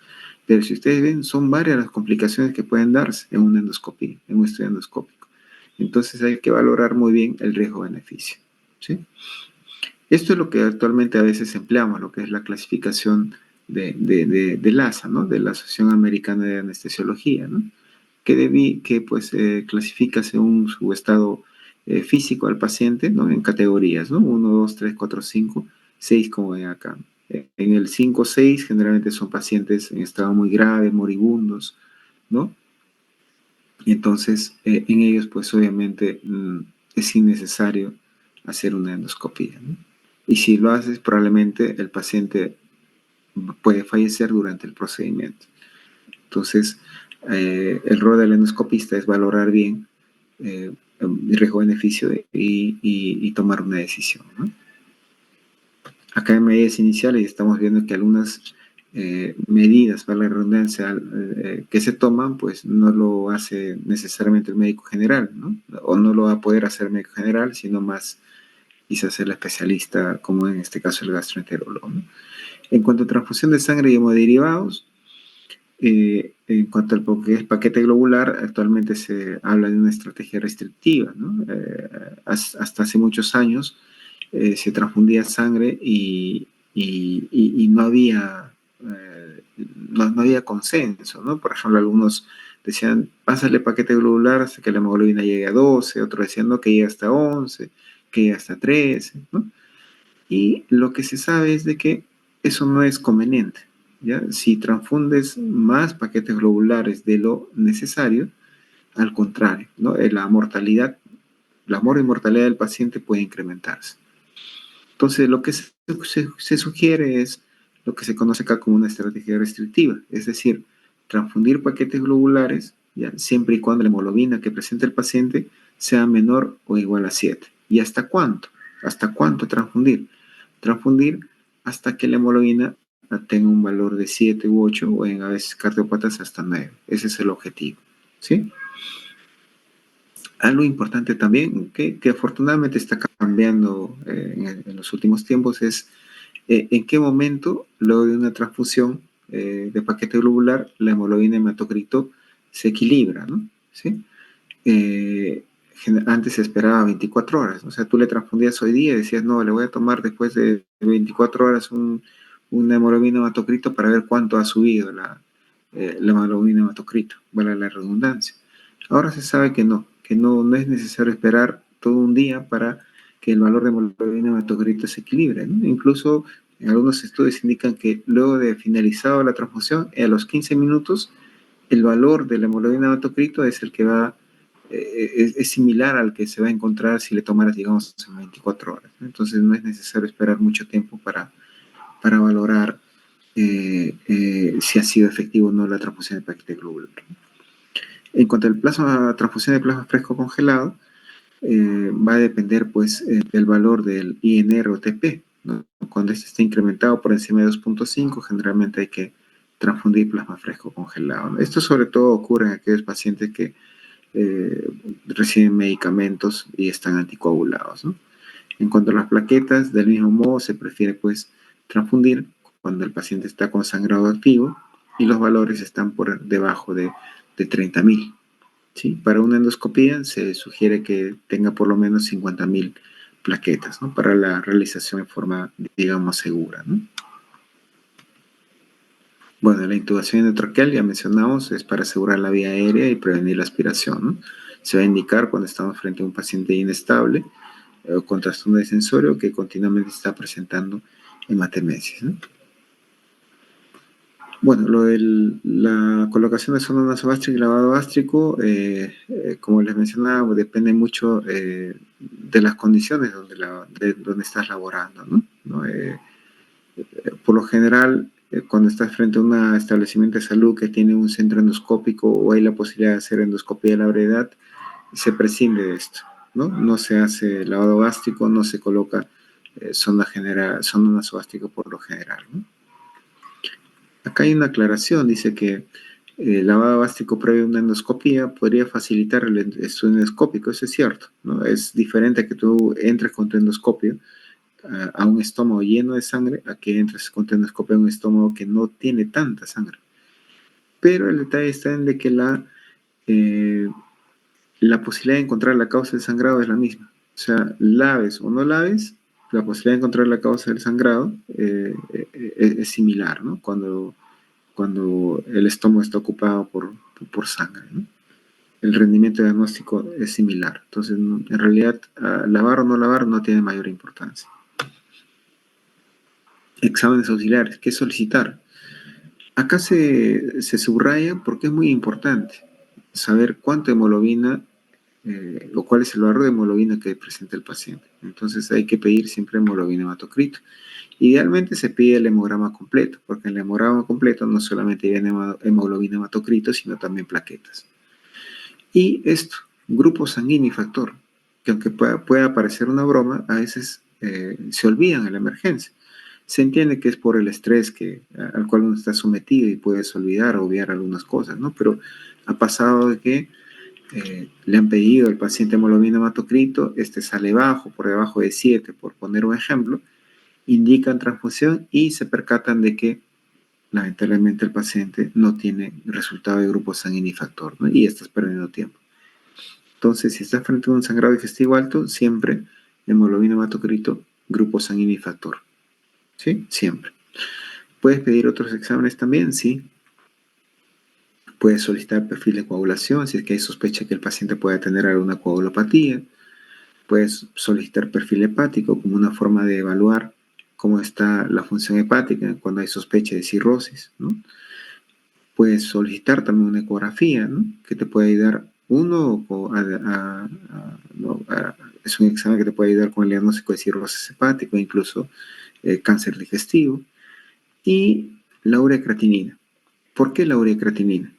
pero si ustedes ven, son varias las complicaciones que pueden darse en una endoscopía, en un estudio endoscópico. Entonces hay que valorar muy bien el riesgo-beneficio, ¿sí? Esto es lo que actualmente a veces empleamos, lo que es la clasificación de LASA, ¿no?, de la Asociación Americana de Anestesiología, ¿no?, que pues clasifica según su estado físico al paciente, ¿no?, en categorías, ¿no? 1, 2, 3, 4, 5, 6 como ven acá. En el 5 o 6 generalmente son pacientes en estado muy grave, moribundos, ¿no? Y entonces en ellos pues obviamente es innecesario hacer una endoscopía, ¿no? Y si lo haces, probablemente el paciente puede fallecer durante el procedimiento. Entonces, el rol del endoscopista es valorar bien el riesgo-beneficio y tomar una decisión, ¿no? Acá en medidas iniciales estamos viendo que algunas medidas, para la redundancia, que se toman, pues no lo hace necesariamente el médico general, ¿no? O no lo va a poder hacer el médico general, sino más quizás el especialista, como en este caso el gastroenterólogo, ¿no? En cuanto a transfusión de sangre y hemoderivados, en cuanto al paquete globular, actualmente se habla de una estrategia restrictiva, ¿no? Hasta hace muchos años se transfundía sangre y no había consenso, ¿no? Por ejemplo, algunos decían, pásale paquete globular hasta que la hemoglobina llegue a 12, otros decían, no, que llegue hasta 11, que llegue hasta 13, ¿no? Y lo que se sabe es de que eso no es conveniente, ¿ya? Si transfundes más paquetes globulares de lo necesario, al contrario, ¿no? La mortalidad del paciente puede incrementarse. Entonces, lo que se sugiere es lo que se conoce acá como una estrategia restrictiva, es decir, transfundir paquetes globulares, ¿ya?, siempre y cuando la hemoglobina que presenta el paciente sea menor o igual a 7. ¿Y hasta cuánto? ¿Hasta cuánto transfundir? Transfundir hasta que la hemoglobina tenga un valor de 7 u 8, o en a veces cardiópatas hasta 9. Ese es el objetivo, ¿sí? Algo importante también, que afortunadamente está cambiando en los últimos tiempos, es en qué momento, luego de una transfusión de paquete globular, la hemoglobina hematocrito se equilibra, ¿no? ¿Sí? Eh, Antes se esperaba 24 horas, o sea, tú le transfundías hoy día y decías, no, le voy a tomar después de 24 horas una hemoglobina hematocrito para ver cuánto ha subido la hemoglobina hematocrito, vale la redundancia. Ahora se sabe que no es necesario esperar todo un día para que el valor de hemoglobina hematocrito se equilibre, ¿no? Incluso en algunos estudios indican que luego de finalizado la transfusión, a los 15 minutos, el valor de la hemoglobina hematocrito es el que va, es similar al que se va a encontrar si le tomaras, digamos, en 24 horas. Entonces no es necesario esperar mucho tiempo para valorar si ha sido efectivo o no la transfusión de paquete globular. En cuanto al plasma, transfusión de plasma fresco congelado, va a depender pues del valor del INR o TP, ¿no? Cuando este esté incrementado por encima de 2.5, generalmente hay que transfundir plasma fresco congelado, ¿no? Esto sobre todo ocurre en aquellos pacientes que reciben medicamentos y están anticoagulados, ¿no? En cuanto a las plaquetas, del mismo modo se prefiere pues transfundir cuando el paciente está con sangrado activo y los valores están por debajo de 30.000. ¿Sí? Para una endoscopía se sugiere que tenga por lo menos 50.000 plaquetas, ¿no? Para la realización de forma, digamos, segura, ¿no? Bueno, la intubación endotraqueal, ya mencionamos, es para asegurar la vía aérea y prevenir la aspiración, ¿no? Se va a indicar cuando estamos frente a un paciente inestable o con trastorno de sensorio que continuamente está presentando hematemesis, ¿no? Bueno, lo de la colocación de sonda nasogástrica y lavado gástrico, como les mencionaba, depende mucho de las condiciones de donde estás laborando, ¿no? ¿No? Por lo general, cuando estás frente a un establecimiento de salud que tiene un centro endoscópico o hay la posibilidad de hacer endoscopia de la brevedad, se prescinde de esto, ¿no? No se hace lavado gástrico, no se coloca sonda nasogástrica por lo general, ¿no? Acá hay una aclaración, dice que el lavado gástrico previo a una endoscopía podría facilitar el estudio endoscópico, eso es cierto, ¿no? Es diferente a que tú entres con tu endoscopio a un estómago lleno de sangre, a que entres con tu endoscopio a un estómago que no tiene tanta sangre. Pero el detalle está en de que la posibilidad de encontrar la causa del sangrado es la misma. O sea, laves o no laves, la posibilidad de encontrar la causa del sangrado es similar, ¿no? Cuando el estómago está ocupado por sangre, ¿no? El rendimiento diagnóstico es similar. Entonces, en realidad, lavar o no lavar no tiene mayor importancia. Exámenes auxiliares, ¿qué solicitar? Acá se subraya porque es muy importante saber cuánta hemoglobina o cuál es el valor de hemoglobina que presenta el paciente. Entonces hay que pedir siempre hemoglobina hematocrito. Idealmente se pide el hemograma completo, porque en el hemograma completo no solamente viene hemoglobina hematocrito, sino también plaquetas. Y esto, grupo sanguíneo y factor, que aunque pueda parecer una broma, a veces se olvidan en la emergencia. Se entiende que es por el estrés al cual uno está sometido y puedes olvidar o obviar algunas cosas, ¿no? Pero ha pasado de que le han pedido al paciente hemoglobina hematocrito, este sale bajo, por debajo de 7, por poner un ejemplo, indican transfusión y se percatan de que lamentablemente el paciente no tiene resultado de grupo sanguíneo y factor, ¿no? Y estás perdiendo tiempo. Entonces, si estás frente a un sangrado digestivo alto, siempre hemoglobina hematocrito, grupo sanguíneo y factor. ¿Sí? Siempre. ¿Puedes pedir otros exámenes también? Sí. Puedes solicitar perfil de coagulación si es que hay sospecha que el paciente pueda tener alguna coagulopatía. Puedes solicitar perfil hepático como una forma de evaluar cómo está la función hepática cuando hay sospecha de cirrosis, ¿no? Puedes solicitar también una ecografía, ¿no? Que te puede ayudar es un examen que te puede ayudar con el diagnóstico de cirrosis hepática, incluso cáncer digestivo. Y la ureacreatinina. ¿Por qué la ureacreatinina?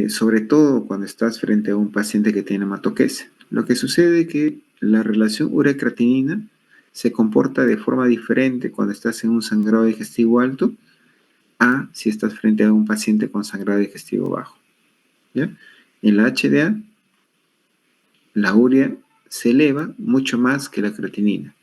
Sobre todo cuando estás frente a un paciente que tiene hematoquesia. Lo que sucede es que la relación urea-creatinina se comporta de forma diferente cuando estás en un sangrado digestivo alto a si estás frente a un paciente con sangrado digestivo bajo, ¿ya? En la HDA la urea se eleva mucho más que la creatinina,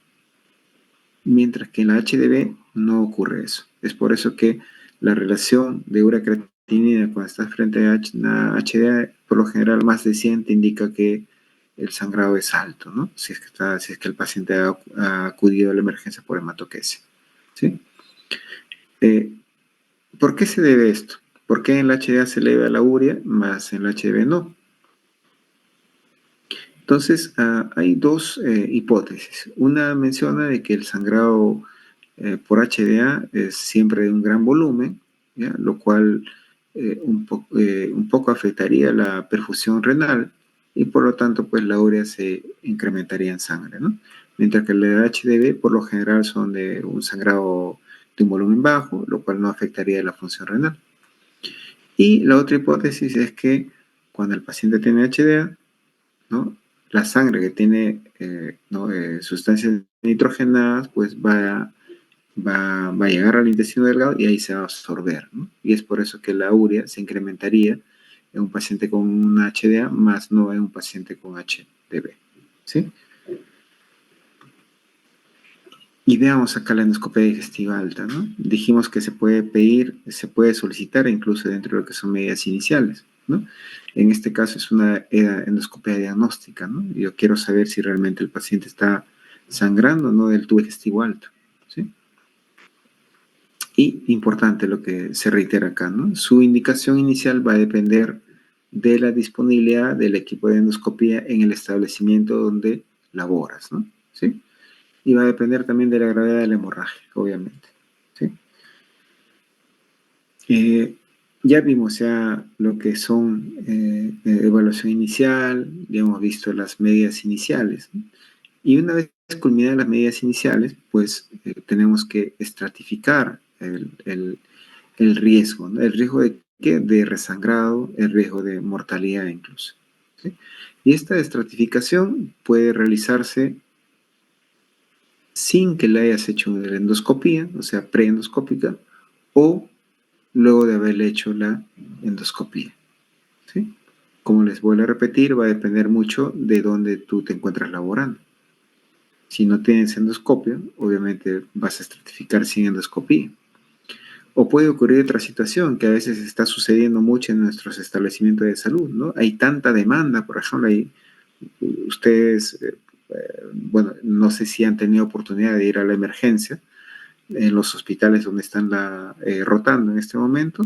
mientras que en la HDV no ocurre eso. Es por eso que la relación de urea-creatinina cuando estás frente a una HDA, por lo general más de 100 te indica que el sangrado es alto, ¿no? Si es que el paciente ha acudido a la emergencia por hematoquesia, ¿sí? ¿Por qué se debe esto? ¿Por qué en la HDA se eleva la urea, más en la HDV no? Entonces, hay dos hipótesis. Una menciona de que el sangrado por HDA es siempre de un gran volumen, ¿ya? Lo cual un poco afectaría la perfusión renal y por lo tanto pues la urea se incrementaría en sangre, ¿no? Mientras que la HDV por lo general son de un sangrado de un volumen bajo, lo cual no afectaría la función renal. Y la otra hipótesis es que cuando el paciente tiene HDA, ¿no? La sangre que tiene sustancias nitrogenadas, pues va a llegar al intestino delgado y ahí se va a absorber, ¿no? Y es por eso que la urea se incrementaría en un paciente con una HDA, más no en un paciente con HDV, ¿sí? Y veamos acá la endoscopia digestiva alta, ¿no? Dijimos que se puede pedir, se puede solicitar incluso dentro de lo que son medidas iniciales, ¿no? En este caso es una endoscopia diagnóstica, ¿no? Yo quiero saber si realmente el paciente está sangrando o no del tubo digestivo alto, ¿sí? Y importante lo que se reitera acá, ¿no? Su indicación inicial va a depender de la disponibilidad del equipo de endoscopía en el establecimiento donde laboras, ¿no? ¿Sí? Y va a depender también de la gravedad de la hemorragia, obviamente. ¿Sí? Ya vimos ya lo que son evaluación inicial, ya hemos visto las medidas iniciales, ¿no? Y una vez culminadas las medidas iniciales, pues tenemos que estratificar el riesgo, ¿no? ¿El riesgo de qué? De resangrado, el riesgo de mortalidad incluso, ¿sí? Y esta estratificación puede realizarse sin que le hayas hecho una endoscopía, o sea, preendoscópica, o luego de haberle hecho la endoscopía, ¿sí? Como les vuelvo a repetir, va a depender mucho de dónde tú te encuentras laborando. Si no tienes endoscopio, obviamente vas a estratificar sin endoscopía. O puede ocurrir otra situación que a veces está sucediendo mucho en nuestros establecimientos de salud, ¿no? Hay tanta demanda, por ejemplo, ustedes, bueno, no sé si han tenido oportunidad de ir a la emergencia en los hospitales donde están rotando en este momento,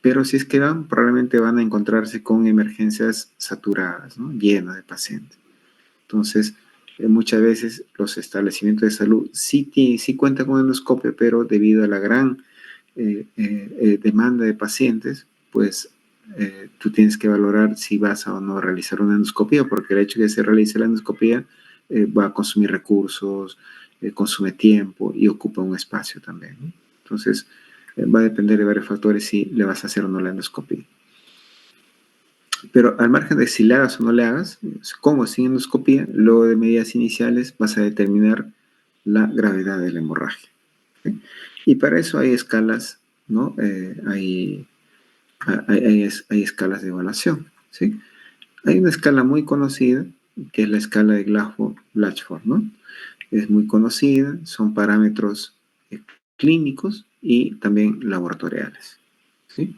pero si es que van, probablemente van a encontrarse con emergencias saturadas, ¿no? Llenas de pacientes. Entonces, muchas veces los establecimientos de salud sí cuentan con endoscopio, pero debido a la gran demanda de pacientes, pues tú tienes que valorar si vas a o no realizar una endoscopía, porque el hecho de que se realice la endoscopía va a consumir recursos, consume tiempo y ocupa un espacio también, ¿no? Entonces, va a depender de varios factores si le vas a hacer o no la endoscopía. Pero al margen de si le hagas o no le hagas, con o sin endoscopía, luego de medidas iniciales vas a determinar la gravedad de la hemorragia, ¿sí? Y para eso hay escalas, ¿no? Hay escalas de evaluación, ¿sí? Hay una escala muy conocida, que es la escala de Glasgow-Blatchford, ¿no? Es muy conocida, son parámetros clínicos y también laboratoriales, ¿sí?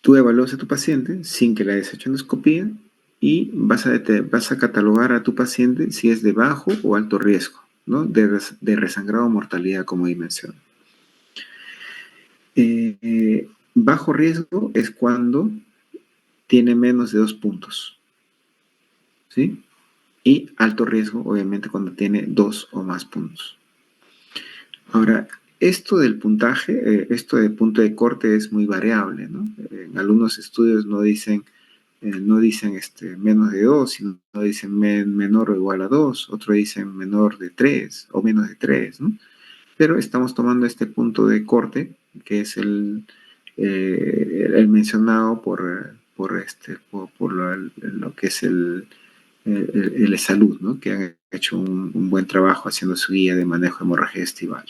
Tú evalúas a tu paciente sin que le hayas hecho endoscopía y vas a catalogar a tu paciente si es de bajo o alto riesgo, ¿no? De resangrado o mortalidad, como ahí menciono. Bajo riesgo es cuando tiene menos de 2 puntos, ¿sí? Y alto riesgo, obviamente, cuando tiene 2 o más puntos. Ahora, esto del puntaje, esto de punto de corte es muy variable, ¿no? En algunos estudios no dicen menos de 2, sino dicen menor o igual a 2, otros dicen menor de 3 o menos de 3, ¿no? Pero estamos tomando este punto de corte, que es el mencionado por lo que es el salud, ¿no? Que han hecho un buen trabajo haciendo su guía de manejo de hemorragia digestiva.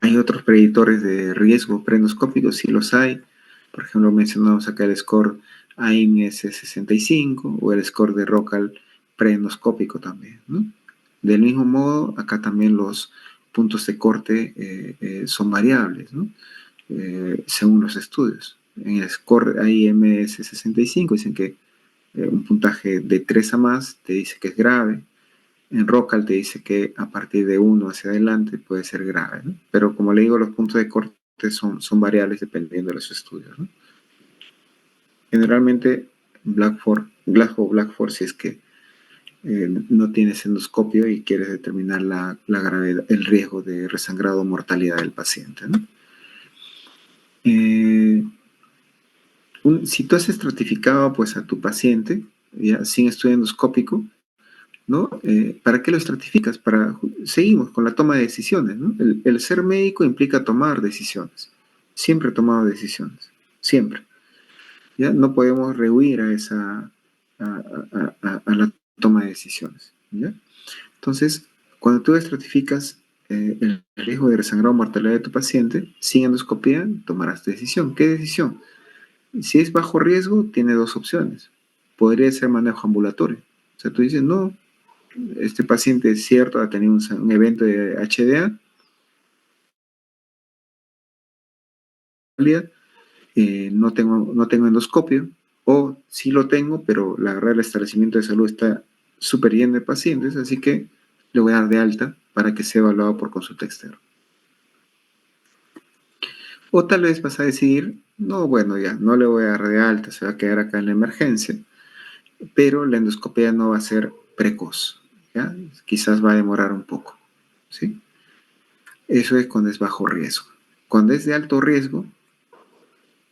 Hay otros predictores de riesgo preendoscópicos, sí los hay. Por ejemplo, mencionamos acá el score AIMS-65 o el score de ROCAL preendoscópico también, ¿no? Del mismo modo, acá también los puntos de corte son variables, ¿no? Según los estudios. En el score AIMS-65 dicen que un puntaje de 3 a más te dice que es grave. En ROCAL te dice que a partir de 1 hacia adelante puede ser grave, ¿no? Pero como le digo, los puntos de corte son variables dependiendo de los estudios, ¿no? Generalmente, Blackford, si es que no tienes endoscopio y quieres determinar la gravedad, el riesgo de resangrado o mortalidad del paciente, ¿no? Eh, si tú has estratificado pues, a tu paciente ya, sin estudio endoscópico, ¿no? ¿Para qué lo estratificas? Seguimos con la toma de decisiones, ¿no? El ser médico implica tomar decisiones. Siempre he tomado decisiones, siempre. ¿Ya? No podemos rehuir a la toma de decisiones. ¿Ya? Entonces, cuando tú estratificas el riesgo de resangrado o mortalidad de tu paciente, sin endoscopía, tomarás decisión. ¿Qué decisión? Si es bajo riesgo, tiene dos opciones. Podría ser manejo ambulatorio. O sea, tú dices, no, este paciente es cierto, ha tenido un evento de HDA, no tengo endoscopio, o sí lo tengo, pero la verdad el establecimiento de salud está súper lleno de pacientes, así que le voy a dar de alta para que sea evaluado por consulta externa. O tal vez vas a decidir, no, bueno, ya, no le voy a dar de alta, se va a quedar acá en la emergencia, pero la endoscopia no va a ser precoz, ¿ya? Quizás va a demorar un poco, ¿sí? Eso es cuando es bajo riesgo. Cuando es de alto riesgo,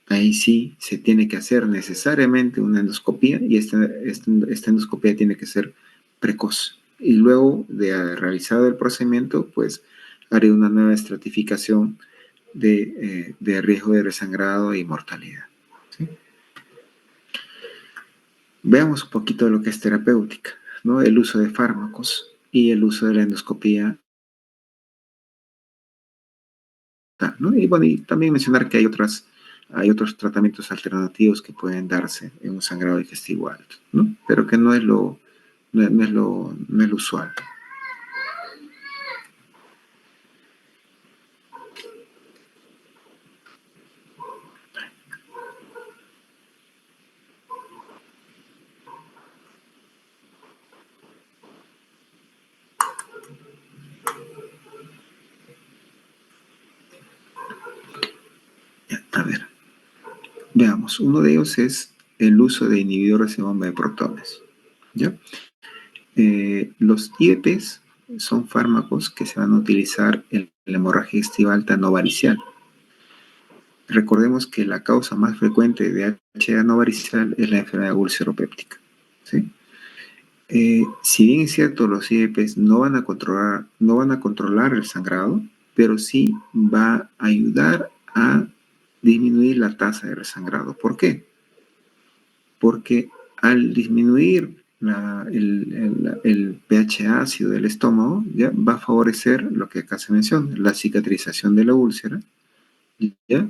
ahí sí se tiene que hacer necesariamente una endoscopía y esta endoscopía tiene que ser precoz. Y luego de realizado el procedimiento, pues haré una nueva estratificación de riesgo de resangrado y mortalidad. ¿Sí? Veamos un poquito de lo que es terapéutica, ¿no? El uso de fármacos y el uso de la endoscopía, ¿no? Y bueno, y también mencionar que hay otros tratamientos alternativos que pueden darse en un sangrado digestivo alto, ¿no? Pero que no es lo usual. A ver, veamos. Uno de ellos es el uso de inhibidores de bomba de protones, ¿ya? Los IEPs son fármacos que se van a utilizar en la hemorragia digestiva alta no varicial. Recordemos que la causa más frecuente de HA no varicial es la enfermedad ulceropéptica, ¿sí? Si bien es cierto, los IEPs no van a controlar el sangrado, pero sí va a ayudar a disminuir la tasa de resangrado. ¿Por qué? Porque al disminuir el pH ácido del estómago, ya va a favorecer lo que acá se menciona, la cicatrización de la úlcera, ¿ya?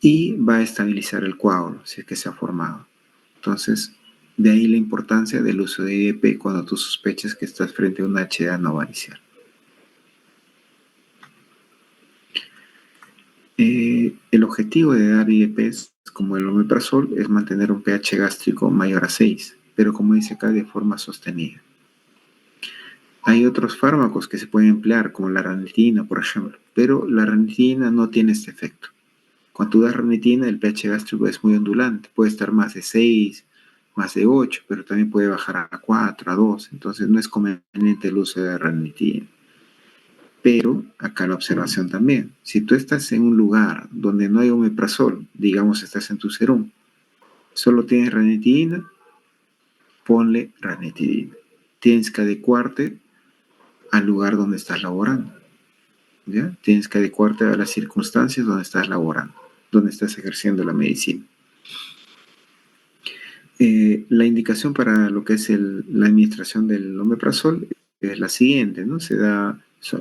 Y va a estabilizar el coágulo, si es que se ha formado. Entonces, de ahí la importancia del uso de IEP cuando tú sospechas que estás frente a una HA no varicial. El objetivo de dar IEPs como el omeprazol es mantener un pH gástrico mayor a 6, pero como dice acá, de forma sostenida. Hay otros fármacos que se pueden emplear, como la ranitidina, por ejemplo, pero la ranitidina no tiene este efecto. Cuando tú das ranitidina, el pH gástrico es muy ondulante, puede estar más de 6, más de 8, pero también puede bajar a 4, a 2, entonces no es conveniente el uso de ranitidina. Pero acá la observación también, si tú estás en un lugar donde no hay omeprazol, digamos estás en tu serum, solo tienes ranitidina, ponle ranitidina. Tienes que adecuarte al lugar donde estás laborando, ¿ya? Tienes que adecuarte a las circunstancias donde estás laborando, donde estás ejerciendo la medicina. La indicación para lo que es la administración del omeprazol es la siguiente, ¿no?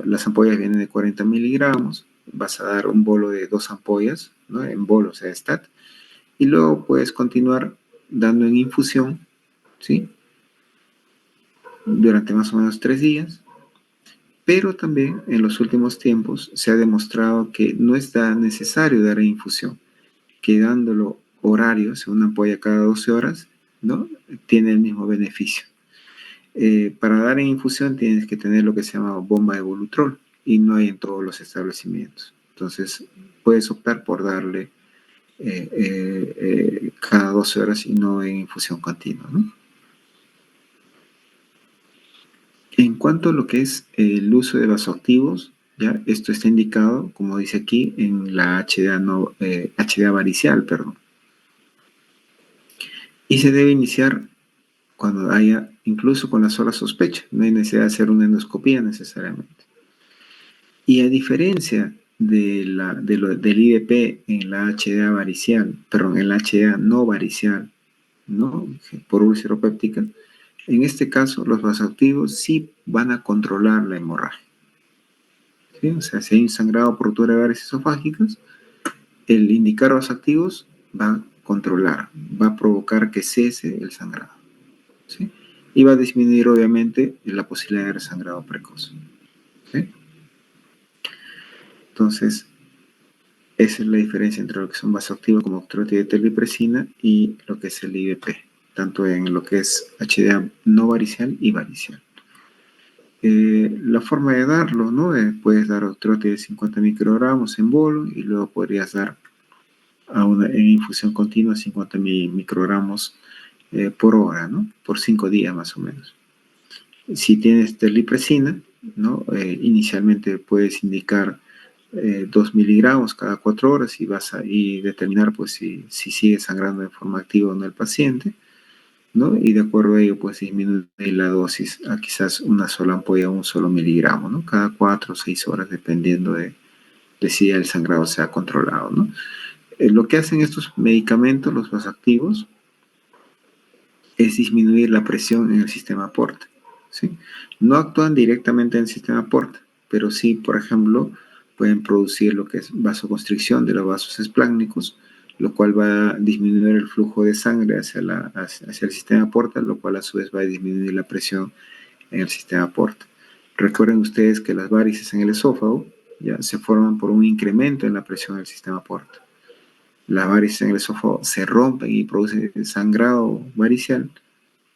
Las ampollas vienen de 40 miligramos, vas a dar un bolo de 2 ampollas, ¿no? En bolo, o sea, STAT, y luego puedes continuar dando en infusión, ¿sí? Durante más o menos 3 días, pero también en los últimos tiempos se ha demostrado que no es tan necesario dar en infusión, que dándolo horario, según una ampolla cada 12 horas, ¿no? Tiene el mismo beneficio. Para dar en infusión tienes que tener lo que se llama bomba de Volutrol y no hay en todos los establecimientos. Entonces puedes optar por darle cada 12 horas y no en infusión continua, ¿no? En cuanto a lo que es el uso de vasoactivos, ya esto está indicado, como dice aquí, en la HDA, no, HDA varicial, perdón. Y se debe iniciar cuando haya, incluso con la sola sospecha, no hay necesidad de hacer una endoscopía necesariamente. Y a diferencia del IDP en la HDA varicial, perdón, en la HDA no varicial, ¿no? Por úlcera péptica, en este caso los vasoactivos sí van a controlar la hemorragia, ¿sí? O sea, si hay un sangrado por rotura de varices esofágicas, el indicar vasoactivos va a controlar, va a provocar que cese el sangrado, ¿sí? Y va a disminuir obviamente la posibilidad de resangrado precoz, ¿sí? Entonces, esa es la diferencia entre lo que son vasoactivos como octreotidetelipresina y lo que es el IVP, tanto en lo que es HDA no varicial y varicial. La forma de darlo, ¿no? Puedes dar octreotide de 50 microgramos en bolo y luego podrías dar en infusión continua 50 microgramos por hora, ¿no? Por 5 días más o menos. Si tienes terlipresina, ¿no? Inicialmente puedes indicar 2 miligramos cada 4 horas y vas a determinar pues si sigue sangrando de forma activa o no el paciente, ¿no? Y de acuerdo a ello pues disminuir la dosis a quizás una sola ampolla o un solo miligramo, ¿no? Cada 4 o 6 horas dependiendo de si el sangrado se ha controlado, ¿no? Lo que hacen estos medicamentos, los vasoactivos, es disminuir la presión en el sistema porta, ¿sí? No actúan directamente en el sistema porta, pero sí, por ejemplo, pueden producir lo que es vasoconstricción de los vasos espláncnicos, lo cual va a disminuir el flujo de sangre hacia el sistema porta, lo cual a su vez va a disminuir la presión en el sistema porta. Recuerden ustedes que las varices en el esófago ya se forman por un incremento en la presión del sistema porta. Las varices en el esófago se rompen y producen sangrado varicial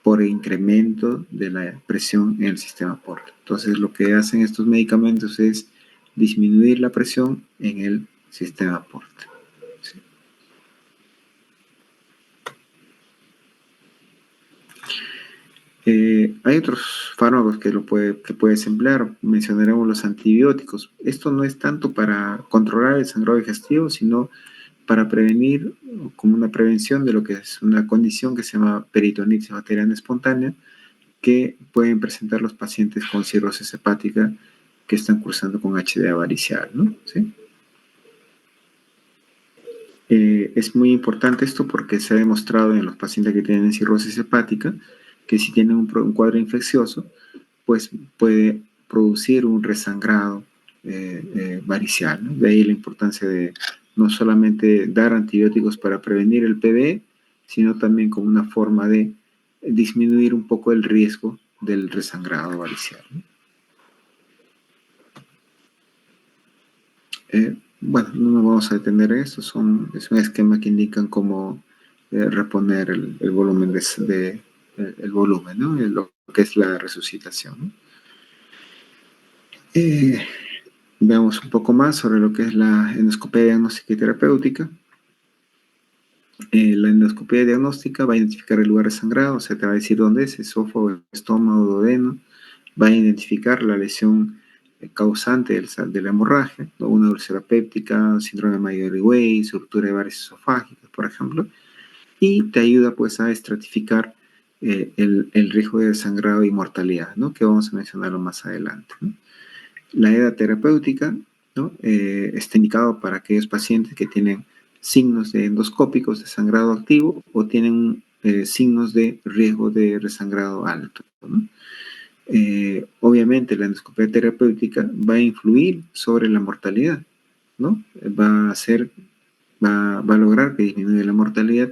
por el incremento de la presión en el sistema porta. Entonces, lo que hacen estos medicamentos es disminuir la presión en el sistema porta. ¿Sí? Hay otros fármacos que puedes emplear. Mencionaremos los antibióticos. Esto no es tanto para controlar el sangrado digestivo, sino para prevenir, como una prevención de lo que es una condición que se llama peritonitis bacteriana espontánea, que pueden presentar los pacientes con cirrosis hepática que están cursando con HDA varicial, ¿no? ¿Sí? Es muy importante esto porque se ha demostrado en los pacientes que tienen cirrosis hepática que si tienen un cuadro infeccioso, pues puede producir un resangrado varicial, ¿no? De ahí la importancia de no solamente dar antibióticos para prevenir el PB, sino también como una forma de disminuir un poco el riesgo del resangrado varicial, ¿no? Bueno, no nos vamos a detener en esto, es un esquema que indican cómo reponer el volumen el volumen, ¿no? Lo que es la resucitación, ¿no? Eh, Veamos un poco más sobre lo que es la endoscopia diagnóstica y terapéutica. La endoscopia diagnóstica va a identificar el lugar de sangrado, o sea, te va a decir dónde es, esófago, estómago, duodeno, va a identificar la lesión causante de la hemorragia, ¿no? Una úlcera péptica, síndrome de Mayer-Weiss, ruptura de varices esofágicas, por ejemplo, y te ayuda pues a estratificar el riesgo de sangrado y mortalidad, ¿no? Que vamos a mencionarlo más adelante, ¿no? La EDA terapéutica, ¿no? Está indicado para aquellos pacientes que tienen signos de endoscópicos de sangrado activo o tienen signos de riesgo de resangrado alto, ¿no? Obviamente la endoscopia terapéutica va a influir sobre la mortalidad, ¿no? Va a lograr que disminuya la mortalidad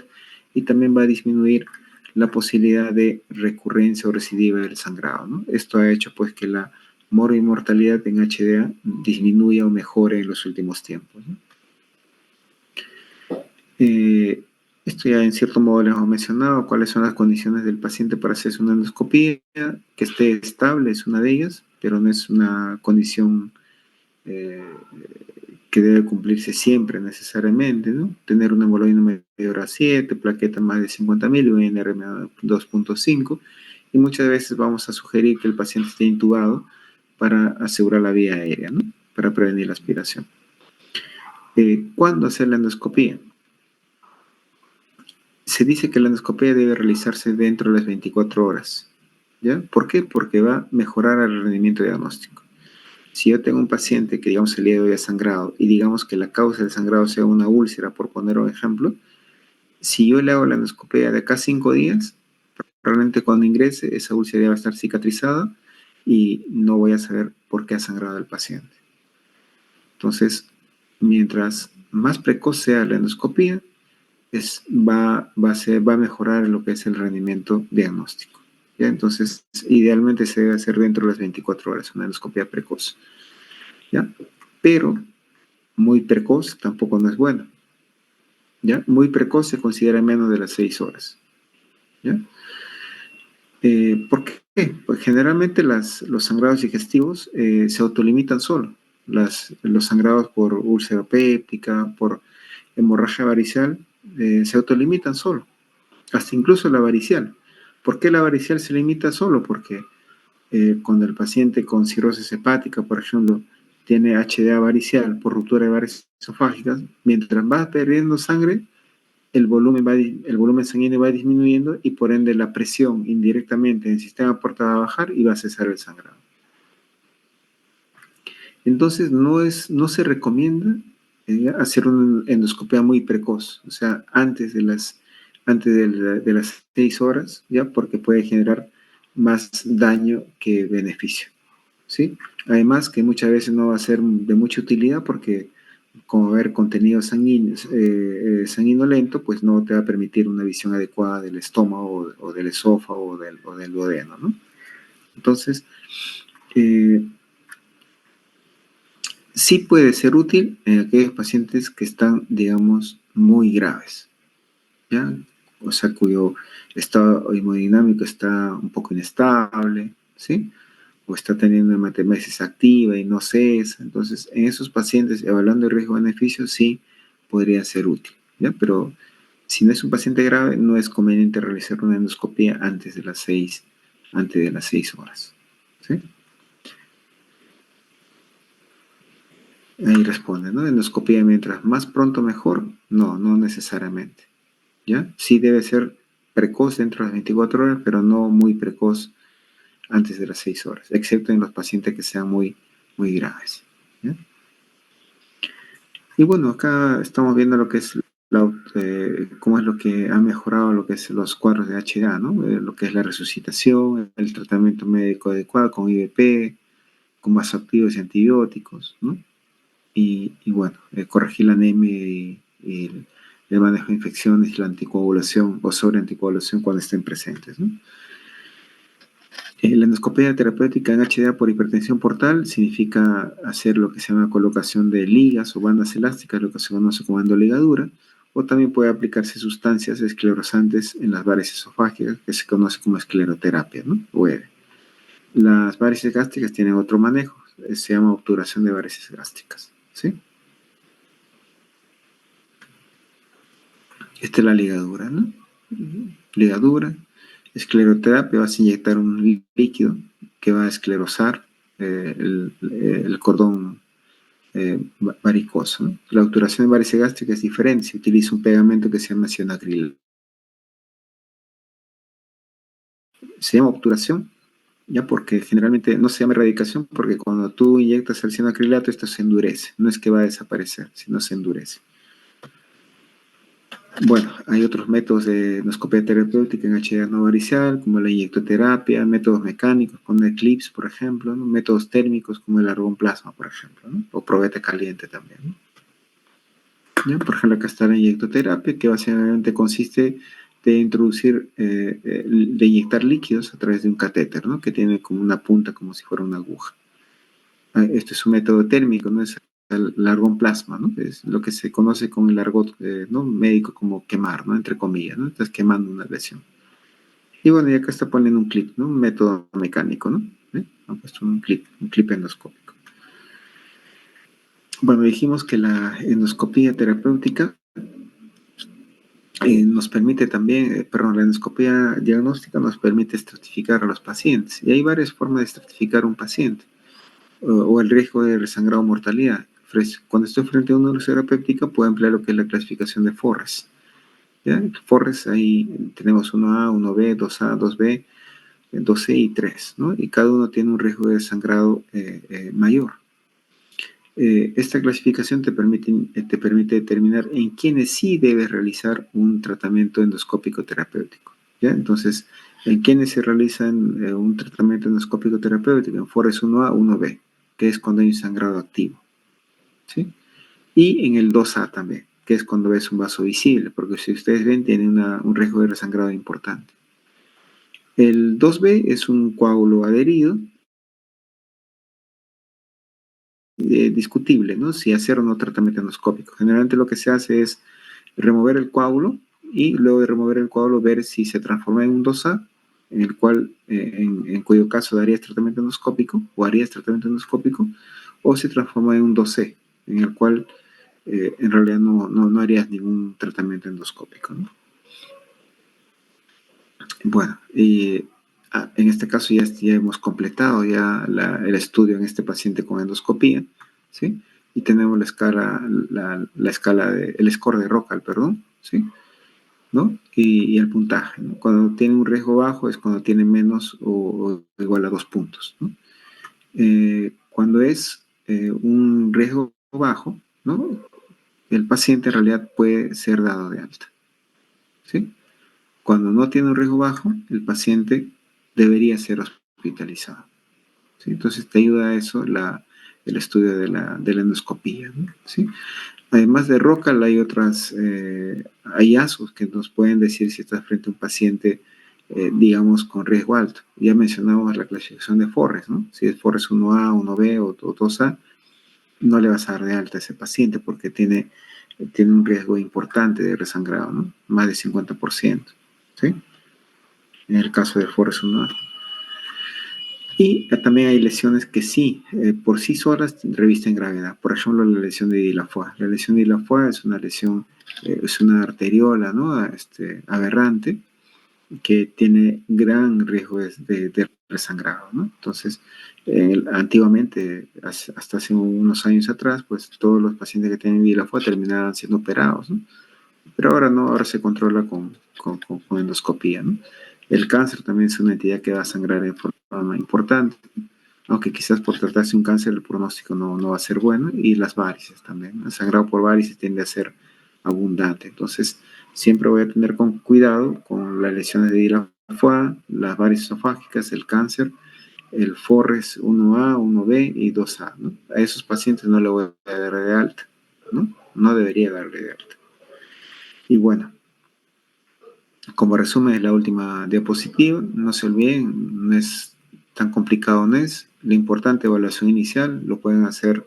y también va a disminuir la posibilidad de recurrencia o recidiva del sangrado, ¿no? Esto ha hecho pues que la mortalidad en HDA disminuya o mejore en los últimos tiempos, ¿no? Esto ya en cierto modo les hemos mencionado, cuáles son las condiciones del paciente para hacerse una endoscopía, que esté estable es una de ellas, pero no es una condición eh, que debe cumplirse siempre necesariamente, ¿no? Tener una hemoglobina mayor a 7, plaquetas más de 50.000 y un NRM 2.5, y muchas veces vamos a sugerir que el paciente esté intubado para asegurar la vía aérea, ¿no? Para prevenir la aspiración. ¿Cuándo hacer la endoscopía? Se dice que la endoscopia debe realizarse dentro de las 24 horas. ¿Ya? ¿Por qué? Porque va a mejorar el rendimiento diagnóstico. Si yo tengo un paciente que, digamos, el día de hoy ha sangrado y digamos que la causa del sangrado sea una úlcera, por poner un ejemplo, si yo le hago la endoscopia de acá 5 días, realmente cuando ingrese esa úlcera ya va a estar cicatrizada y no voy a saber por qué ha sangrado el paciente. Entonces, mientras más precoz sea la endoscopia, va a mejorar lo que es el rendimiento diagnóstico. ¿Ya? Entonces, idealmente se debe hacer dentro de las 24 horas, una endoscopia precoz. ¿Ya? Pero muy precoz tampoco no es bueno. ¿Ya? Muy precoz se considera menos de las 6 horas. ¿Ya? ¿Por qué? Pues generalmente los sangrados digestivos se autolimitan solo. Los sangrados por úlcera péptica, por hemorragia varicial, se autolimitan solo. Hasta incluso la varicial. ¿Por qué la varicial se limita solo? Porque cuando el paciente con cirrosis hepática, por ejemplo, tiene HDA varicial por ruptura de varices esofágicas, mientras va perdiendo sangre, el volumen sanguíneo va disminuyendo y por ende la presión indirectamente en el sistema porta a bajar y va a cesar el sangrado. Entonces no se recomienda hacer una endoscopia muy precoz, o sea, antes de las 6 horas, ¿ya? Porque puede generar más daño que beneficio, ¿sí? Además que muchas veces no va a ser de mucha utilidad porque como ver contenido sanguinolento, pues no te va a permitir una visión adecuada del estómago o del esófago o del duodeno, ¿no? Entonces, sí puede ser útil en aquellos pacientes que están, digamos, muy graves, ¿ya? O sea, cuyo estado hemodinámico está un poco inestable, ¿sí? O está teniendo una hematemesis activa y no cesa. Entonces, en esos pacientes, evaluando el riesgo-beneficio, sí podría ser útil, ¿ya? Pero si no es un paciente grave, no es conveniente realizar una endoscopia antes de las 6 horas, ¿sí? Ahí responde, ¿no? Endoscopia mientras más pronto mejor. No, no necesariamente. ¿Ya? Sí debe ser precoz dentro de las 24 horas, pero no muy precoz antes de las 6 horas, excepto en los pacientes que sean muy, muy graves. ¿Ya? Y bueno, acá estamos viendo lo que es cómo es lo que ha mejorado lo que es los cuadros de HDA, ¿no? Lo que es la resucitación, el tratamiento médico adecuado con IVP, con vasoactivos y antibióticos, ¿no? Y bueno, corregir la anemia y el manejo de infecciones y la anticoagulación o sobreanticoagulación cuando estén presentes, ¿no? La endoscopia terapéutica en HDA por hipertensión portal significa hacer lo que se llama colocación de ligas o bandas elásticas, lo que se conoce como endoligadura, o también puede aplicarse sustancias esclerosantes en las varices esofágicas, que se conoce como escleroterapia, ¿no? O EVE. Las varices gástricas tienen otro manejo, se llama obturación de varices gástricas, ¿sí? Esta es la ligadura, ¿no? Ligadura, escleroterapia, vas a inyectar un líquido que va a esclerosar el cordón varicoso, ¿no? La obturación de varices gástricas es diferente, se utiliza un pegamento que se llama sionacril. Se llama obturación, ya porque generalmente no se llama erradicación, porque cuando tú inyectas el cianoacrilato esto se endurece, no es que va a desaparecer, sino se endurece. Bueno, hay otros métodos de endoscopia terapéutica en HDA no varicial, como la inyectoterapia, métodos mecánicos, con Eclipse, por ejemplo, ¿no? Métodos térmicos, como el argón plasma, por ejemplo, ¿no? O probete caliente también, ¿no? ¿Ya? Por ejemplo, acá está la inyectoterapia, que básicamente consiste de introducir, de inyectar líquidos a través de un catéter, ¿no? Que tiene como una punta, como si fuera una aguja. Este es un método térmico, no es el largón plasma, ¿no? Es lo que se conoce con el argot, ¿no? Médico como quemar, ¿no? Entre comillas, ¿no? Estás quemando una lesión. Y bueno, y acá está poniendo un clip, ¿no? Un método mecánico, ¿no? Han puesto un clip endoscópico. Bueno, dijimos que la endoscopía terapéutica nos permite también, perdón, la endoscopía diagnóstica nos permite estratificar a los pacientes. Y hay varias formas de estratificar un paciente o el riesgo de resangrado o mortalidad. Cuando estoy frente a una urgencia terapéutica, puedo emplear lo que es la clasificación de Forres. ¿Ya? Forres, ahí tenemos 1A, 1B, 2A, 2B, 2C y 3, ¿no? Y cada uno tiene un riesgo de sangrado mayor. Esta clasificación te permite determinar en quiénes sí debes realizar un tratamiento endoscópico terapéutico. ¿Ya? Entonces, en quiénes se realiza un tratamiento endoscópico terapéutico, en Forres 1A, 1B, que es cuando hay un sangrado activo. ¿Sí? Y en el 2A también, que es cuando ves un vaso visible, porque si ustedes ven, tiene un riesgo de resangrado importante. El 2B es un coágulo adherido, discutible, ¿no? Si hacer o no tratamiento endoscópico. Generalmente lo que se hace es remover el coágulo y luego de remover el coágulo ver si se transforma en un 2A, en el cual, en cuyo caso darías tratamiento endoscópico o harías tratamiento endoscópico, o se transforma en un 2C, en el cual en realidad no harías ningún tratamiento endoscópico, ¿no? Bueno, y en este caso ya hemos completado ya el estudio en este paciente con endoscopía, ¿sí? Y tenemos la escala el score de Rocal, perdón, ¿sí? ¿No? Y el puntaje, ¿no? Cuando tiene un riesgo bajo es cuando tiene menos o igual a 2 puntos, ¿no? Cuando es un riesgo bajo, ¿no? El paciente en realidad puede ser dado de alta, ¿sí? Cuando no tiene un riesgo bajo, el paciente debería ser hospitalizado, ¿sí? Entonces te ayuda a eso el estudio de la endoscopía, ¿no? ¿Sí? Además de ROCAL hay otros hallazgos que nos pueden decir si estás frente a un paciente, digamos, con riesgo alto. Ya mencionamos la clasificación de Forres, ¿no? Si es Forres 1A, 1B o 2A, no le vas a dar de alta a ese paciente porque tiene un riesgo importante de resangrado, ¿no? Más de 50%, ¿sí? En el caso de Forres 1A. Y también hay lesiones que sí, por sí solas revisten gravedad. Por ejemplo, la lesión de Dilafoy. La lesión de Dilafoy es una lesión, es una arteriola, ¿no? Aberrante que tiene gran riesgo de resangrado, ¿no? Entonces, antiguamente, hasta hace unos años atrás, pues todos los pacientes que tienen Dilafoy terminaban siendo operados, ¿no? Pero ahora no, ahora se controla con endoscopía, ¿no? El cáncer también es una entidad que va a sangrar de forma importante, aunque quizás por tratarse de un cáncer el pronóstico no va a ser bueno, y las varices también. El sangrado por varices tiende a ser abundante. Entonces, siempre voy a tener con cuidado con las lesiones de Dilafoy, las varices esofágicas, el cáncer, el Forres 1A, 1B y 2A, ¿no? A esos pacientes no le voy a dar de alta, ¿no? No debería darle de alta. Y bueno, como resumen, es la última diapositiva. No se olviden, no es tan complicado, no es. Lo importante, evaluación inicial, lo pueden hacer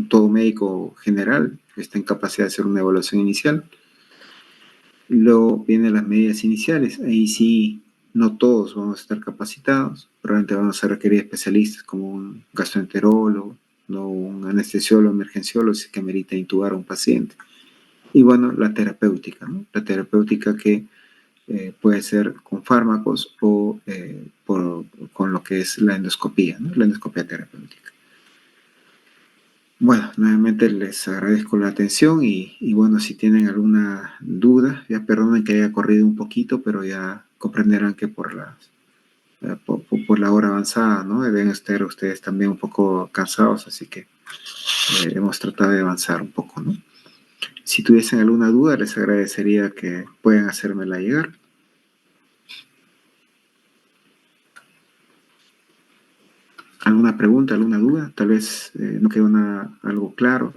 todo médico general que está en capacidad de hacer una evaluación inicial. Luego vienen las medidas iniciales. Ahí sí, no todos vamos a estar capacitados. Probablemente vamos a requerir especialistas como un gastroenterólogo, no un anestesiólogo, emergenciólogo, si es que merita intubar a un paciente. Y bueno, la terapéutica, ¿no? La terapéutica que puede ser con fármacos o con lo que es la endoscopía, ¿no? La endoscopía terapéutica. Bueno, nuevamente les agradezco la atención y bueno, si tienen alguna duda, ya perdonen que haya corrido un poquito, pero ya comprenderán que por la hora avanzada, ¿no? Deben estar ustedes también un poco cansados, así que hemos tratado de avanzar un poco, ¿no? Si tuviesen alguna duda, les agradecería que puedan hacérmela llegar. ¿Alguna pregunta, alguna duda? Tal vez no quedó algo claro.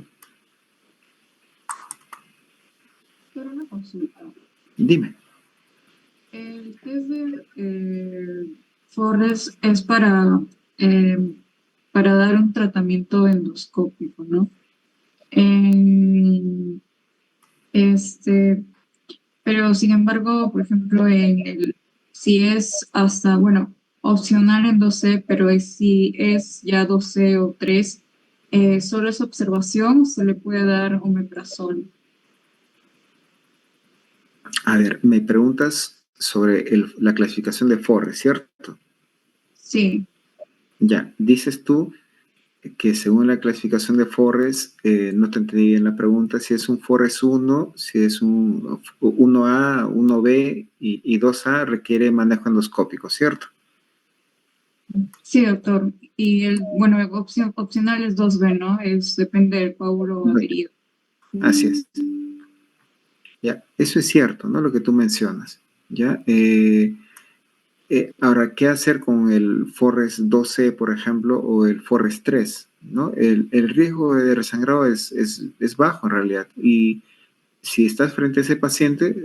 Pero una consulta. Dime. El test de Forrest es para dar un tratamiento endoscópico, ¿no? En este, pero sin embargo, por ejemplo, si es hasta, bueno, opcional en 12, pero si es ya 12 o 3, solo es observación, se le puede dar omeprazol. A ver, me preguntas sobre la clasificación de Forrest, ¿cierto? Sí, Ya, dices tú que según la clasificación de Forrest, no te entendí bien la pregunta, si es un Forrest 1, si es un 1A, 1B y 2A requiere manejo endoscópico, ¿cierto? sí, doctor. Y bueno, opcional es 2B, ¿no? Depende del coágulo B, adherido. así es. Ya, eso es cierto, ¿no? Lo que tú mencionas. Ya, ahora, ¿qué hacer con el Forrest 2C, por ejemplo, o el Forrest 3? ¿No? El riesgo de resangrado es bajo en realidad. Y si estás frente a ese paciente,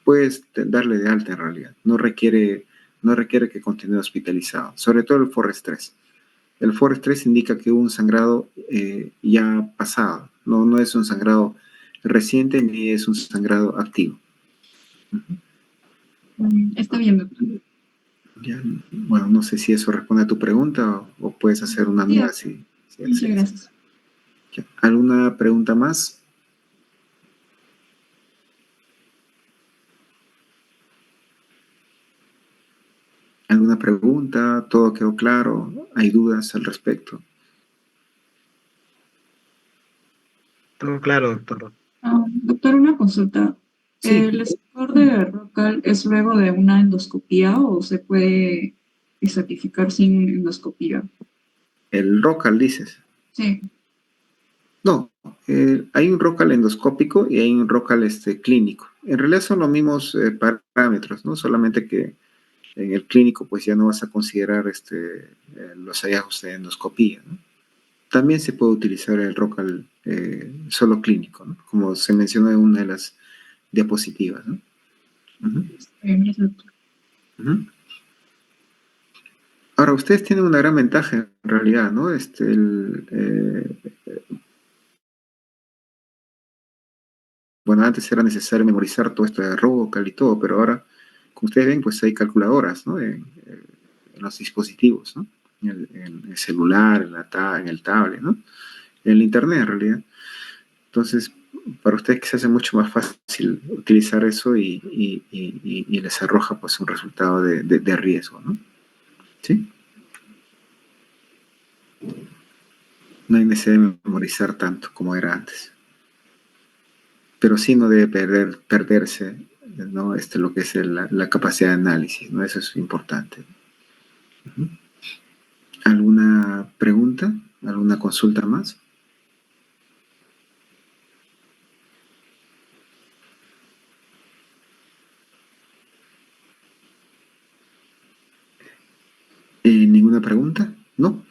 puedes darle de alta en realidad. No requiere que continúe hospitalizado, sobre todo el Forrest 3. El Forrest 3 indica que hubo un sangrado ya pasado, no es un sangrado reciente ni es un sangrado activo. Uh-huh. Está bien, doctor. Ya, bueno, no sé si eso responde a tu pregunta o puedes hacer una Sí, nueva doctor. si Muchas deseas. gracias. Ya. ¿Alguna pregunta más? ¿Alguna pregunta? ¿Todo quedó claro? ¿Hay dudas al respecto? Todo claro, doctor. Doctor, una consulta. Sí, ¿El score de ROCAL es luego de una endoscopía o se puede estratificar sin endoscopía? el ROCAL dices. Sí. No, hay un ROCAL endoscópico y hay un ROCAL clínico. En realidad son los mismos parámetros, ¿no? Solamente que en el clínico pues ya no vas a considerar los hallazgos de endoscopía, ¿no? También se puede utilizar el ROCAL solo clínico, ¿no? Como se mencionó en una de las diapositivas, ¿no? Uh-huh, Gracias, doctor. uh-huh. Ahora, ustedes tienen una gran ventaja en realidad, ¿no? Bueno, antes era necesario memorizar todo esto de ROCAL y todo, pero ahora, como ustedes ven, pues hay calculadoras, ¿no? En los dispositivos, ¿no? En el celular, en el tablet, ¿no? En el internet, en realidad. Entonces, para ustedes que se hace mucho más fácil utilizar eso y les arroja pues un resultado de riesgo, ¿no? ¿Sí? No hay necesidad de memorizar tanto como era antes. Pero sí no debe perderse, ¿no? Lo que es la capacidad de análisis, ¿no? Eso es importante. Uh-huh. ¿Alguna pregunta? ¿Alguna consulta más? ¿Ninguna pregunta? ¿No?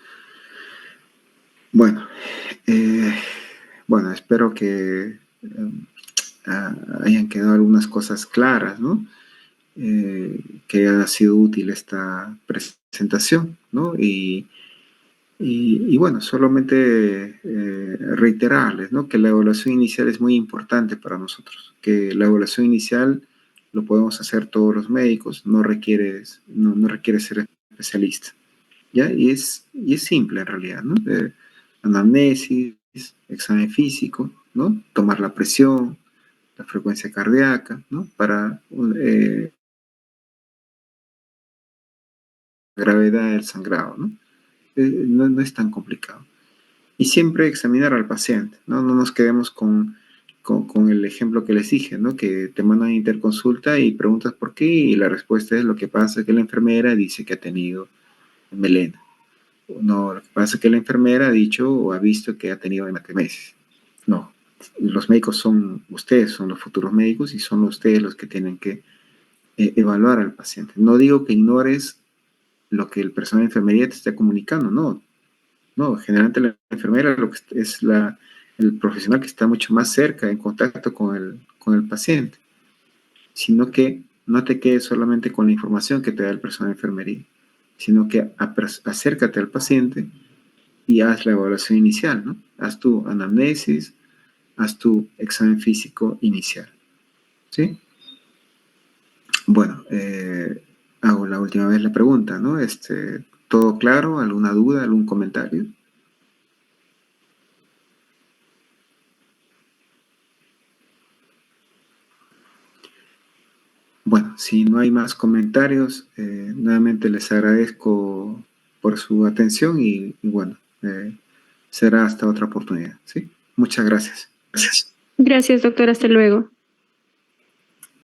Bueno, eh, bueno, espero que hayan quedado algunas cosas claras, ¿no? Que haya sido útil esta presentación, ¿no? Y bueno, solamente reiterarles, ¿no? Que la evaluación inicial es muy importante para nosotros, que la evaluación inicial lo podemos hacer todos los médicos, no requiere ser especialista, ¿ya? Y es simple en realidad, ¿no? Anamnesis, examen físico, ¿no? Tomar la presión, la frecuencia cardíaca, ¿no? Para gravedad del sangrado, ¿no? No es tan complicado. Y siempre examinar al paciente, ¿no? No nos quedemos con el ejemplo que les dije, ¿no? Que te mandan a interconsulta y preguntas por qué y la respuesta es lo que pasa es que la enfermera dice que ha tenido melena. No, lo que pasa es que la enfermera ha dicho o ha visto que ha tenido hematemesis. No, los médicos son ustedes, son los futuros médicos y son ustedes los que tienen que evaluar al paciente. No digo que ignores lo que el personal de enfermería te está comunicando, no. No, generalmente la enfermera lo que es el profesional que está mucho más cerca, en contacto con el paciente, sino que no te quedes solamente con la información que te da el personal de enfermería, sino que acércate al paciente y haz la evaluación inicial, ¿no? Haz tu anamnesis, haz tu examen físico inicial, ¿sí? Bueno, hago la última vez la pregunta, ¿no? ¿Todo claro? ¿Alguna duda? ¿Algún comentario? Bueno, si no hay más comentarios, nuevamente les agradezco por su atención y bueno, será hasta otra oportunidad, ¿sí? Muchas gracias. Gracias, doctor. Hasta luego.